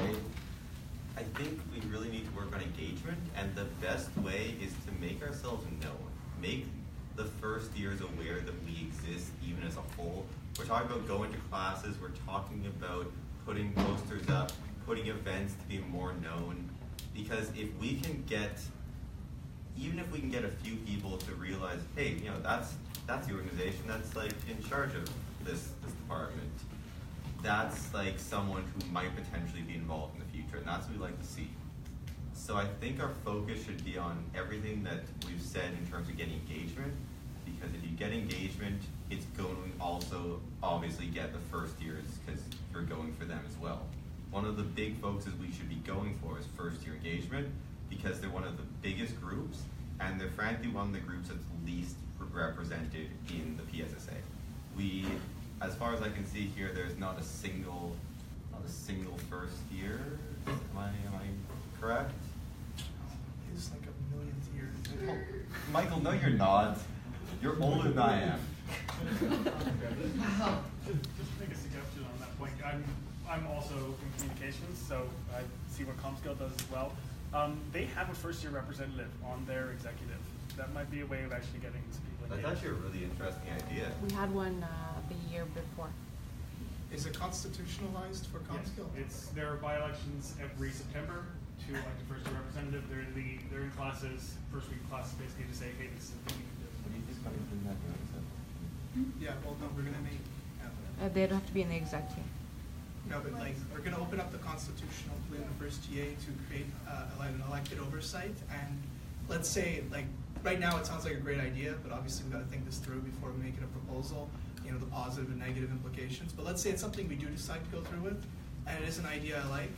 I think we really need to work on engagement, and the best way is to make ourselves known. Make the first years aware that we exist even as a whole. We're talking about going to classes, we're talking about putting posters up, putting events to be more known. Because if we can get, even if we can get a few people to realize, hey, that's the organization that's like in charge of this department. That's like someone who might potentially be involved in the future, and that's what we like to see. So I think our focus should be on everything that we've said in terms of getting engagement, because if you get engagement, it's going to also obviously get the first years, because you're going for them as well. One of the big focuses we should be going for is first year engagement, because they're one of the biggest groups, and they're frankly one of the groups that's least represented in the PSSA. We, as far as I can see here, there's not a single first year. Am I correct? It's like a millionth year. Michael, no, you're not. You're older than I am. Just to make a suggestion on that point, I'm also in communications, so I see what ComScale does as well. They have a first-year representative on their executive. That might be a way of actually getting some people engaged. That's actually a really interesting idea. We had one the year before. Is it constitutionalized for ComScale? Yes, there are by-elections every September to elect a first-year representative. They're in classes, first week classes, basically to say, hey, this is the thing you can do. Yeah, well, no, we're going to make... They'd have to be in the exec team. No, but like, we're going to open up the constitutional in the first GA to create an elected oversight. And let's say, like, right now it sounds like a great idea, but obviously we've got to think this through before we make it a proposal, the positive and negative implications. But let's say it's something we do decide to go through with, and it is an idea I like.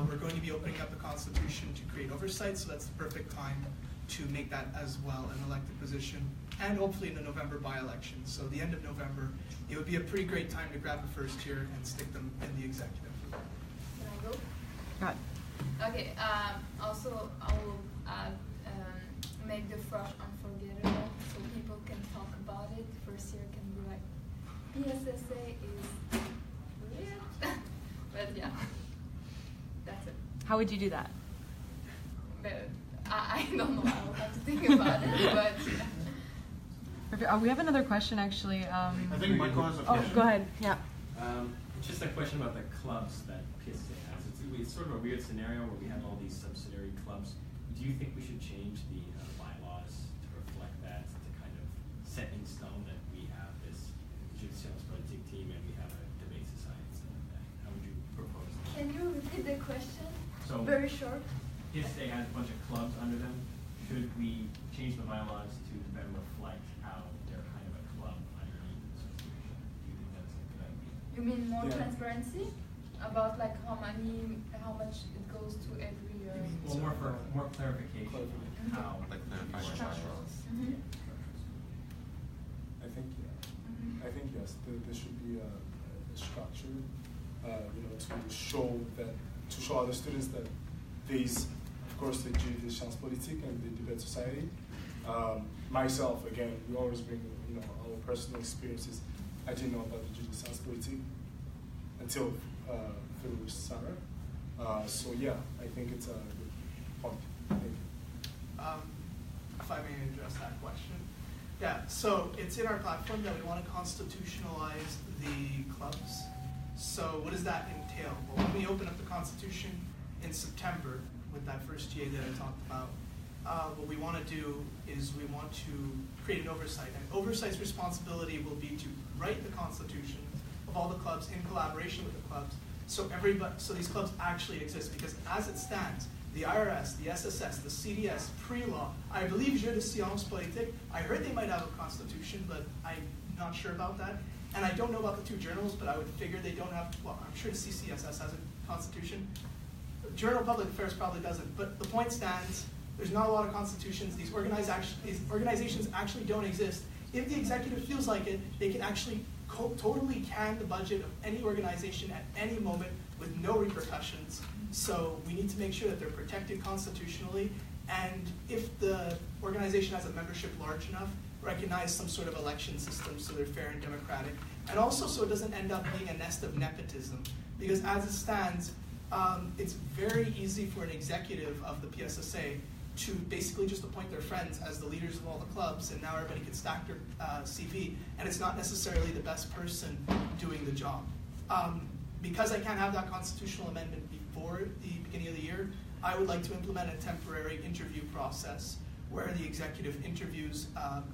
We're going to be opening up the Constitution to create oversight, so that's the perfect time to make that as well an elected position, and hopefully in the November by-election. So the end of November, it would be a pretty great time to grab the first year and stick them in the executive. Can I go? Got Okay, also I will add, make the Frosh unforgettable so people can talk about it. First year can be like, PSSA is weird. But yeah, that's it. How would you do that? But I don't know, I will have to think about it, but yeah. We have another question actually. I think Michael has a question. Oh, go ahead. Yeah. Just a question about the clubs that PSSA has. It's sort of a weird scenario where we have all these subsidiary clubs. Do you think we should change the bylaws to reflect that, to kind of set in stone that we have this Judicial Politique team and we have a debate society and stuff like that? How would you propose that? Can you repeat the question? So, very short. PSSA has a bunch of clubs under them. Should we change the bylaws to better reflect how they're kind of a club underneath the association? Do you think that's a good idea? You mean more transparency about like how much it goes to every year? Well, more clarification on how Like clarifying structures. I think yes. There should be a structure, to show other students that there is, of course, the Judicial Politique and the debate society. Myself, again, we always bring our personal experiences. I didn't know about the Judicial Politique until through summer. So yeah, I think it's a good point. Thank you. If I may address that question. Yeah, so it's in our platform that we want to constitutionalize the clubs. So what does that entail? Well, when we open up the Constitution in September with that first GA that I talked about, what we want to do is we want to create an oversight. And oversight's responsibility will be to write the Constitution of all the clubs in collaboration with the clubs, so these clubs actually exist. Because as it stands, the IRS, the SSS, the CDS, pre-law, I believe Jeu de Sciences Politique, I heard they might have a constitution, but I'm not sure about that. And I don't know about the two journals, but I would figure they don't have, well, I'm sure the CCSS has a constitution. Journal of Public Affairs probably doesn't, but the point stands, there's not a lot of constitutions. These organizations actually don't exist. If the executive feels like it, they can actually totally can the budget of any organization at any moment with no repercussions. So we need to make sure that they're protected constitutionally, and if the organization has a membership large enough, recognize some sort of election system so they're fair and democratic, and also so it doesn't end up being a nest of nepotism. Because as it stands, it's very easy for an executive of the PSSA to basically just appoint their friends as the leaders of all the clubs, and now everybody can stack their CV, and it's not necessarily the best person doing the job. Because I can't have that constitutional amendment before the beginning of the year, I would like to implement a temporary interview process where the executive interviews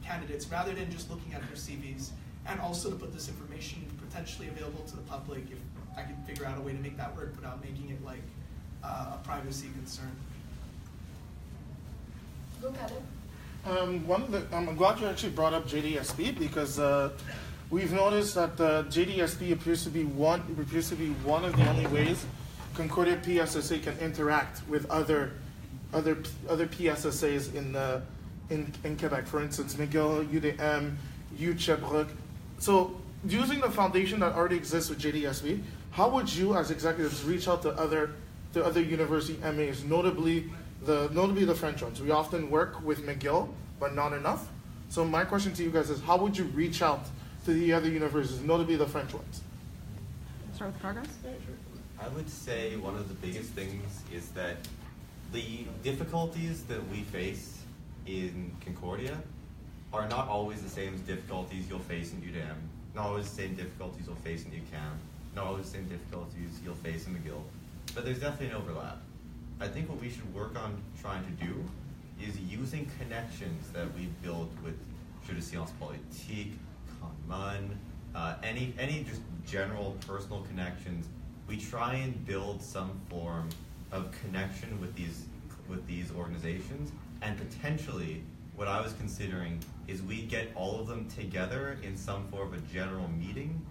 candidates rather than just looking at their CVs, and also to put this information potentially available to the public if I could figure out a way to make that work without making it like a privacy concern. Look at it. I'm glad you actually brought up JDSP because we've noticed that JDSP appears to be one of the only ways Concordia PSSA can interact with other PSSAs in Quebec. For instance, McGill, UDM, UCHEBRUC. So using the foundation that already exists with JDSP, how would you as executives reach out to other university MAs, notably the French ones? We often work with McGill, but not enough. So my question to you guys is, how would you reach out to the other universities, notably the French ones? Start with progress. I would say one of the biggest things is that the difficulties that we face in Concordia are not always the same as difficulties you'll face in UDM, not always the same difficulties you'll face in UCAM, not always the same difficulties you'll face in McGill, but there's definitely an overlap. I think what we should work on trying to do is using connections that we build with Jeu de Sciences Politique, Conmun, any just general personal connections. We try and build some form of connection with these organizations, and potentially what I was considering is we get all of them together in some form of a general meeting,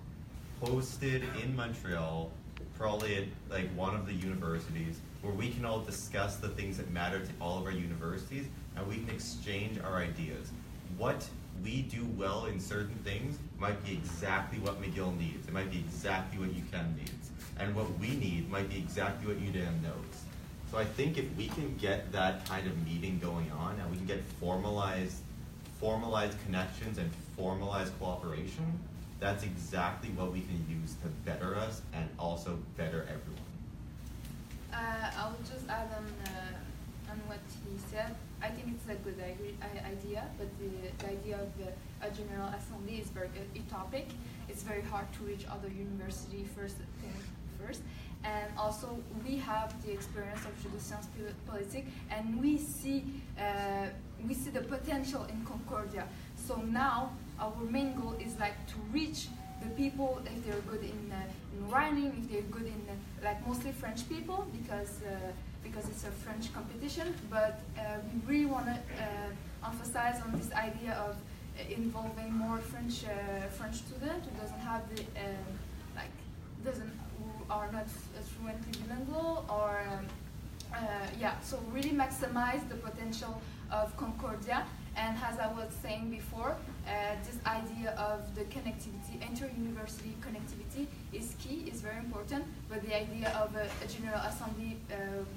hosted in Montreal, probably at like one of the universities, where we can all discuss the things that matter to all of our universities, and we can exchange our ideas. What we do well in certain things might be exactly what McGill needs. It might be exactly what UCAM needs. And what we need might be exactly what UDM knows. So I think if we can get that kind of meeting going on, and we can get formalized connections and formalized cooperation, that's exactly what we can use to better us and also better everyone. I would just add on what he said. I think it's a good idea, but the idea of a General Assembly is very utopic. it's very hard to reach other university first. And also we have the experience of Sciences Politiques, and we see the potential in Concordia. So now our main goal is like to reach the people if they're good in writing, if they're good in like mostly French people because it's a French competition. But we really want to emphasize on this idea of involving more French students who doesn't have the who are not fluently bilingual, or so really maximize the potential of Concordia. And as I was saying before, this idea of the connectivity, inter-university connectivity is key, is very important, but the idea of a general assembly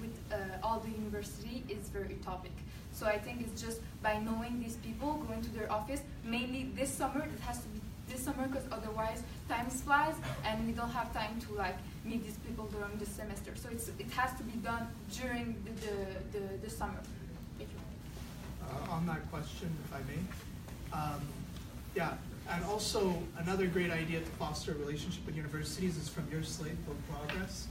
with all the university is very utopic. So I think it's just by knowing these people, going to their office, mainly this summer, it has to be this summer because otherwise time flies and we don't have time to like meet these people during the semester. So it has to be done during the summer. On that question, if I may. And also another great idea to foster a relationship with universities is from your slate, Book Progress.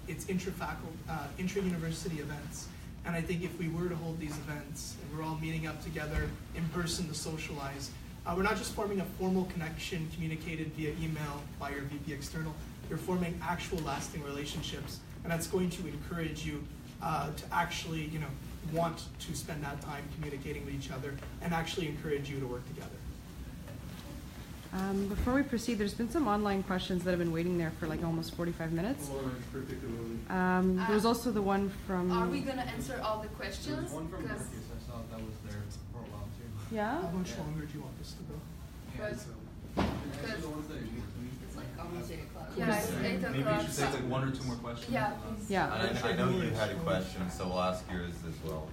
It's intra-university events. And I think if we were to hold these events and we're all meeting up together in person to socialize, we're not just forming a formal connection communicated via email by your VP External, you're forming actual lasting relationships. And that's going to encourage you to actually, want to spend that time communicating with each other and actually encourage you to work together. Before we proceed, there's been some online questions that have been waiting there for like almost 45 minutes. There was also the one from... Are we going to answer all the questions? There's one from Marcus. I saw that was there for a while too. Yeah? How much longer do you want this to go? It's like almost 8 o'clock. Yeah, it's 8 o'clock. Maybe you should take like 1 or 2 more questions. Yeah, please. Yeah. And I know you had a question, so we'll ask yours as well.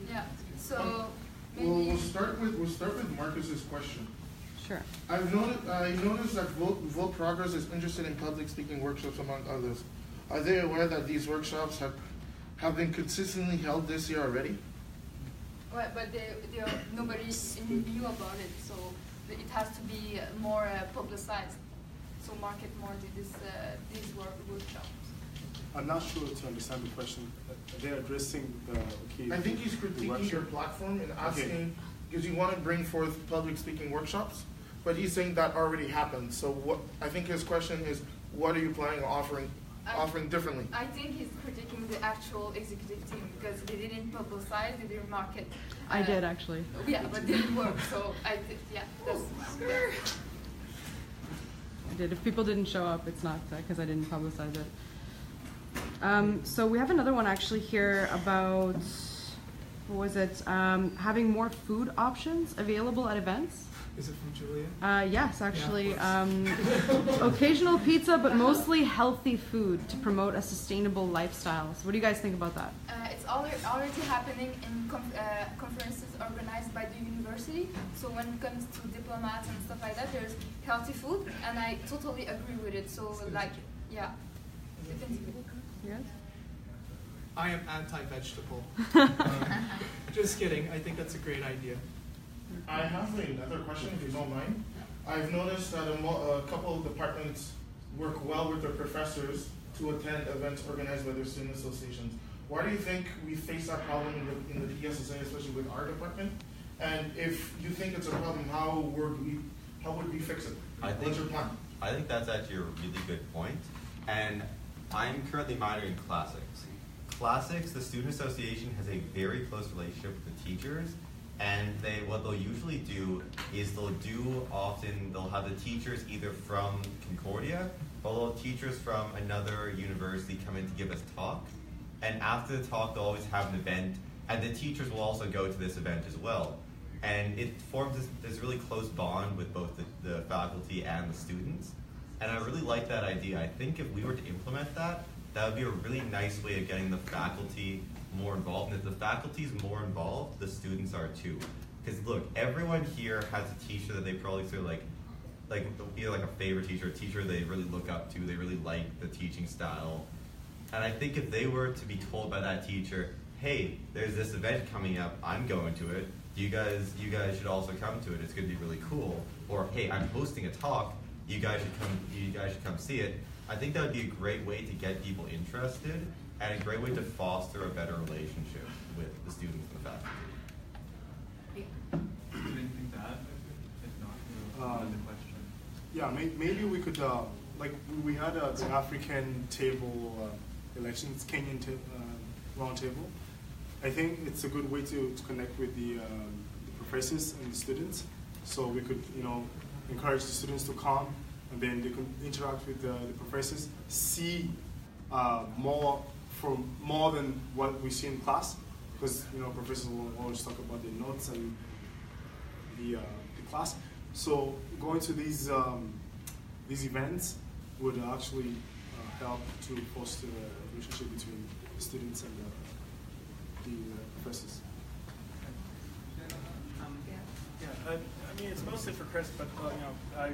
Yeah. So maybe We'll start with Marcus's question. Sure. I noticed that Vote Progress is interested in public speaking workshops, among others. Are they aware that these workshops have been consistently held this year already? Well, but nobody knew about it, so it has to be more publicized. So market more these workshops. I'm not sure to understand the question. They're addressing the I think he's critiquing your platform and asking, because you want to bring forth public speaking workshops, but he's saying that already happened. So what I think his question is, what are you planning on offering differently? I think he's critiquing the actual executive team because they didn't publicize, they didn't market. I did actually. Yeah, but it didn't work. So I did. Yeah, that's. I did. If people didn't show up, it's not because I didn't publicize it. So we have another one actually here about, what was it? Having more food options available at events. Is it from Julia? Yes, actually. Yeah, occasional pizza, but mostly healthy food to promote a sustainable lifestyle. So what do you guys think about that? It's already happening in conferences organized by the university. So when it comes to diplomats and stuff like that, there's healthy food, and I totally agree with it. So like, yeah. Yes? I am anti-vegetable. Just kidding. I think that's a great idea. I have another question, if you don't mind. I've noticed that a couple of departments work well with their professors to attend events organized by their student associations. Why do you think we face that problem in the PSSA, especially with our department? And if you think it's a problem, how would we fix it? What's your plan? I think that's actually a really good point. And I'm currently minoring in classics. Classics, the student association has a very close relationship with the teachers. And what they'll usually do is they'll have the teachers either from Concordia or teachers from another university come in to give us talk. And after the talk, they'll always have an event, and the teachers will also go to this event as well. And it forms this really close bond with both the faculty and the students. And I really like that idea. I think if we were to implement that, that would be a really nice way of getting the faculty more involved. And if the faculty is more involved, the students are too. Because look, everyone here has a teacher that they probably sort of like either like a favorite teacher, a teacher they really look up to, they really like the teaching style. And I think if they were to be told by that teacher, hey, there's this event coming up, I'm going to it, you guys should also come to it, it's gonna be really cool. Or hey, I'm hosting a talk, you guys should come see it. I think that would be a great way to get people interested and a great way to foster a better relationship with the students and the faculty. Anything to add? If not, we'll the question. Yeah, maybe we could, like we had the African table elections, Kenyan round table. I think it's a good way to connect with the professors and the students. So we could, encourage the students to come, and then they can interact with the professors, see more than what we see in class, because professors will always talk about the notes and the class. So going to these events would actually help to foster a relationship between the students and the professors. I mean, it's mostly for Chris, but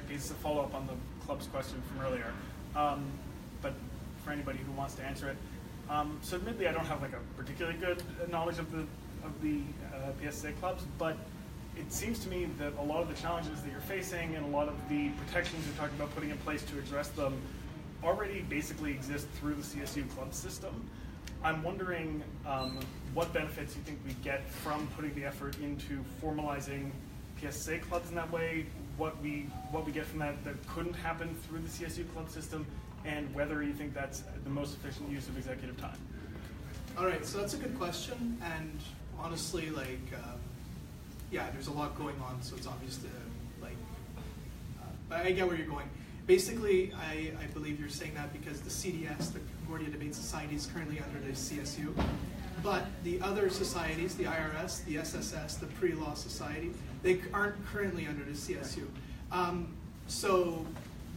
it's a follow-up on the club's question from earlier. But for anybody who wants to answer it, so admittedly, I don't have like a particularly good knowledge of the PSSA clubs, but it seems to me that a lot of the challenges that you're facing and a lot of the protections you're talking about putting in place to address them already basically exist through the CSU club system. I'm wondering what benefits you think we get from putting the effort into formalizing PSSA clubs in that way, what we get from that couldn't happen through the CSU club system, and whether you think that's the most efficient use of executive time. All right, so that's a good question, and honestly, yeah, there's a lot going on, so it's obvious to but I get where you're going. Basically, I believe you're saying that because the CDS, the Concordia Debate Society, is currently under the CSU, but the other societies, the IRS, the SSS, the Pre-Law Society, they aren't currently under the CSU. So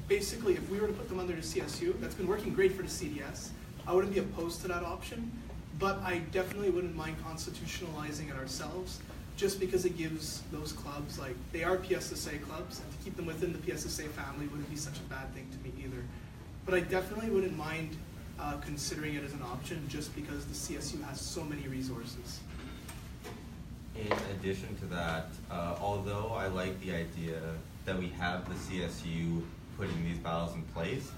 basically, if we were to put them under the CSU, that's been working great for the CDS. I wouldn't be opposed to that option, but I definitely wouldn't mind constitutionalizing it ourselves, just because it gives those clubs, they are PSSA clubs, and to keep them within the PSSA family wouldn't be such a bad thing to me either. But I definitely wouldn't mind considering it as an option, just because the CSU has so many resources. In addition to that, although I like the idea that we have the CSU putting these battles in place,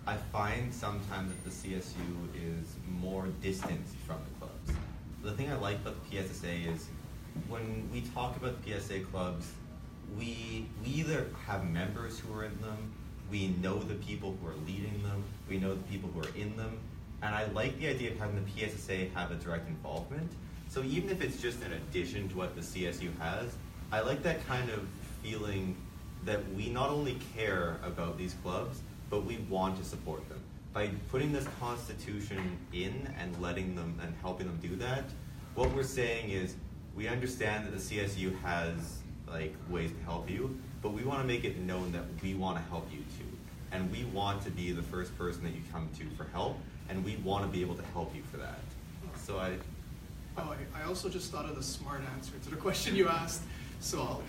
I find sometimes that the CSU is more distanced from the clubs. The thing I like about the PSSA is when we talk about the PSA clubs, we either have members who are in them, we know the people who are leading them, we know the people who are in them, and I like the idea of having the PSSA have a direct involvement. So even if it's just an addition to what the CSU has, I like that kind of feeling that we not only care about these clubs, but we want to support them. By putting this constitution in and letting them and helping them do that, what we're saying is we understand that the CSU has ways to help you, but we want to make it known that we want to help you too. And we want to be the first person that you come to for help, and we want to be able to help you for that. So I also just thought of the smart answer to the question you asked, so I'll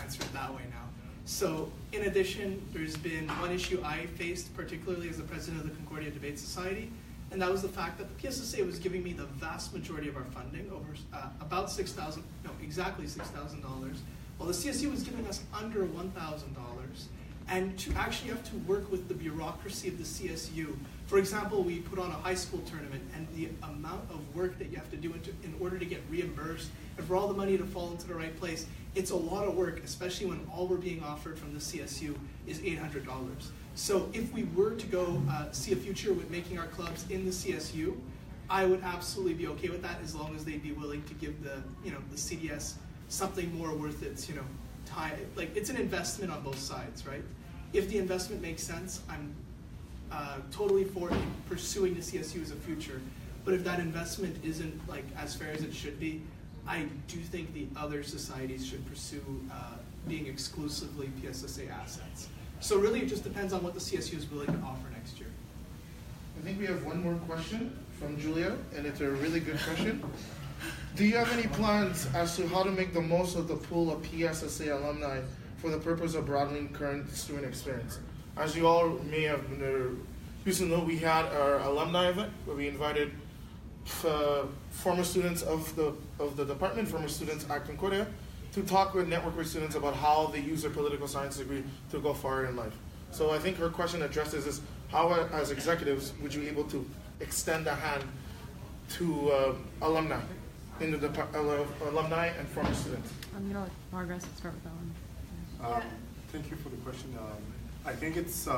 answer it that way now. So in addition, there's been one issue I faced, particularly as the president of the Concordia Debate Society, and that was the fact that the PSSA was giving me the vast majority of our funding, over about exactly $6,000, while the CSU was giving us under $1,000. And to actually have to work with the bureaucracy of the CSU. For example, we put on a high school tournament, and the amount of work that you have to do in order to get reimbursed and for all the money to fall into the right place, it's a lot of work, especially when all we're being offered from the CSU is $800. So if we were to go see a future with making our clubs in the CSU, I would absolutely be okay with that, as long as they'd be willing to give the CDS something more worth its time. It's an investment on both sides, right? If the investment makes sense, I'm totally for pursuing the CSU as a future. But if that investment isn't as fair as it should be, I do think the other societies should pursue being exclusively PSSA assets. So really, it just depends on what the CSU is willing to offer next year. I think we have one more question from Julia, and it's a really good question. Do you have any plans as to how to make the most of the pool of PSSA alumni for the purpose of broadening current student experience? As you all may have used to know, we had our alumni event where we invited former students of the department, former students at Concordia, to talk with network with students about how they use their political science degree to go far in life. So I think her question addresses is how, as executives, would you be able to extend a hand to alumni in the alumni and former students? I'm gonna let Margaret start with that one. Thank you for the question. I think it's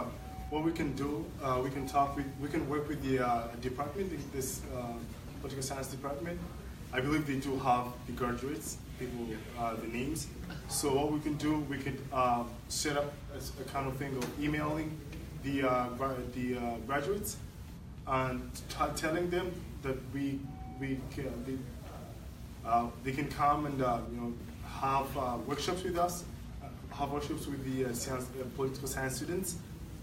what we can do. We can work with the department, this political science department. I believe they do have the graduates, people, the names. So what we can do, we could set up a kind of thing of emailing the graduates and telling them that they can come and have workshops with us, have workshops with the political science students.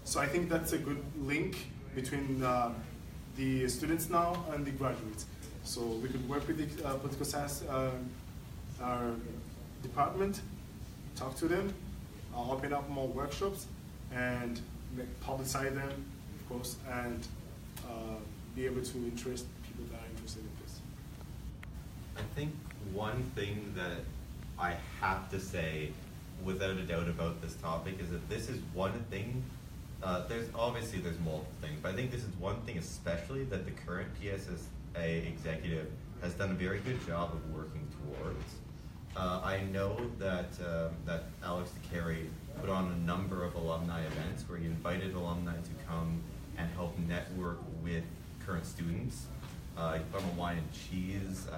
So I think that's a good link between the students now and the graduates. So we could work with the political science department, talk to them, open up more workshops, and publicize them, of course, and be able to interest people that are interested in this. I think one thing that I have to say without a doubt about this topic is that this is one thing, there's multiple things, but I think this is one thing especially that the current PSSA executive has done a very good job of working towards. I know that that Alex DeCarey put on a number of alumni events where he invited alumni to come and help network with current students. He put on a wine and cheese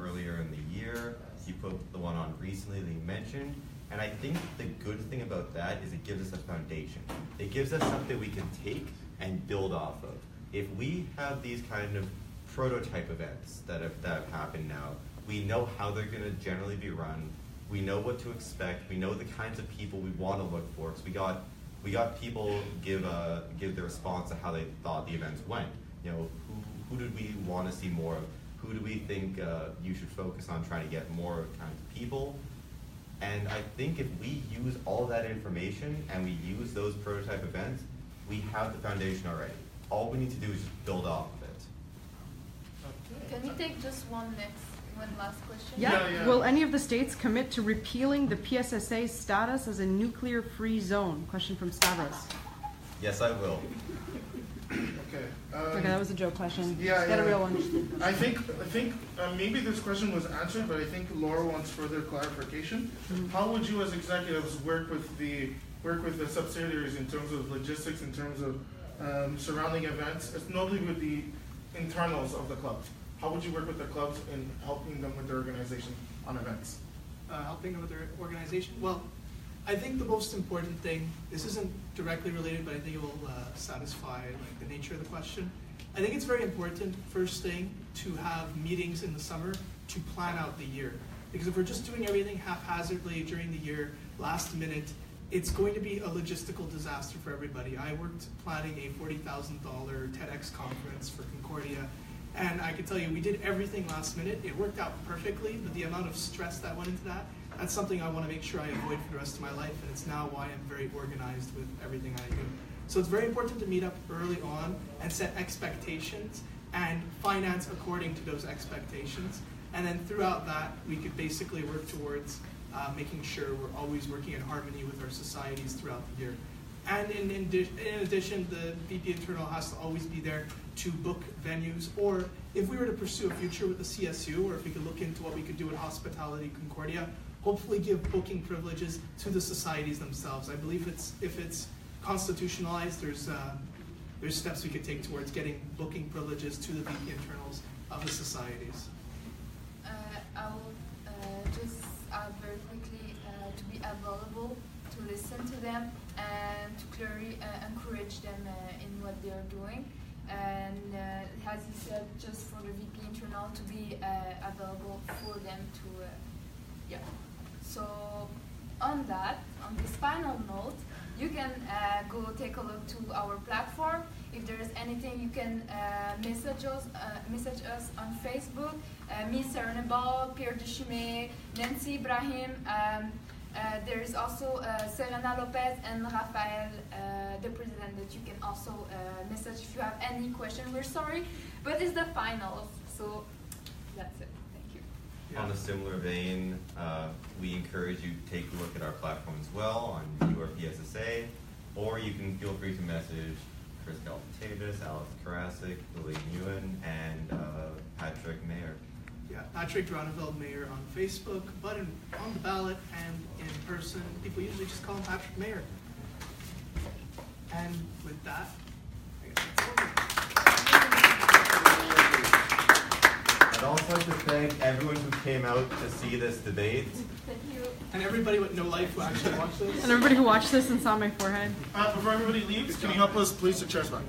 earlier in the year. He put the one on recently that he mentioned. And I think the good thing about that is it gives us a foundation. It gives us something we can take and build off of. If we have these kind of prototype events that have happened now, we know how they're going to generally be run. We know what to expect. We know the kinds of people we want to look for. Because we got people give their response to how they thought the events went. You know, who did we want to see more of? Who do we think you should focus on trying to get more kinds of people? And I think if we use all that information and we use those prototype events, we have the foundation already. All we need to do is just build off of it. Can we take just one last question? Yeah. Will any of the states commit to repealing the PSSA status as a nuclear-free zone? Question from Stavros. Yes, I will. Okay, that was a joke question. Yeah, Get a real one. I think maybe this question was answered, but I think Laura wants further clarification. Mm-hmm. How would you, as executives, work with the subsidiaries in terms of logistics, in terms of surrounding events, notably with the internals of the clubs? How would you work with the clubs in helping them with their organization on events? Helping them with their organization? Well, I think the most important thing, this isn't directly related, but I think it will satisfy the nature of the question. I think it's very important, first thing, to have meetings in the summer to plan out the year. Because if we're just doing everything haphazardly during the year, last minute, it's going to be a logistical disaster for everybody. I worked planning a $40,000 TEDx conference for Concordia, and I can tell you, we did everything last minute. It worked out perfectly, but the amount of stress that went into that, that's something I want to make sure I avoid for the rest of my life, and it's now why I'm very organized with everything I do. So it's very important to meet up early on and set expectations and finance according to those expectations. And then throughout that, we could basically work towards making sure we're always working in harmony with our societies throughout the year. And in addition, the VP Internal has to always be there to book venues, or if we were to pursue a future with the CSU, or if we could look into what we could do with Hospitality Concordia, hopefully give booking privileges to the societies themselves. I believe if it's constitutionalized, there's steps we could take towards getting booking privileges to the VP Internals of the societies. I will just add very quickly to be available, to listen to them, and to clearly encourage them in what they are doing. And as he said, just for the VP Internal to be available for them to, yeah. So on this final note, you can go take a look to our platform. If there is anything, you can message us on Facebook. Me, Sarah Nebball, Pierre Dushime, Nancy Ibrahim. There is also Serena Lopez and Rafael, the president, that you can also message if you have any question. We're sorry, but it's the finals, So that's it. Thank you. On a similar vein, we encourage you to take a look at our platform as well on your PSSA, or you can feel free to message Chris Kalafatidis, Alex Karasick, Lilly Nguyen, and Patrick Mayer. Yeah, Patrick Roneveld Mayer on Facebook, but on the ballot and in person, people usually just call him Patrick Mayer. And with that, I guess that's over. I'd also like to thank everyone who came out to see this debate. Thank you. And everybody with no life who actually watched this. And everybody who watched this and saw my forehead. Before everybody leaves, can you help us place the chairs back?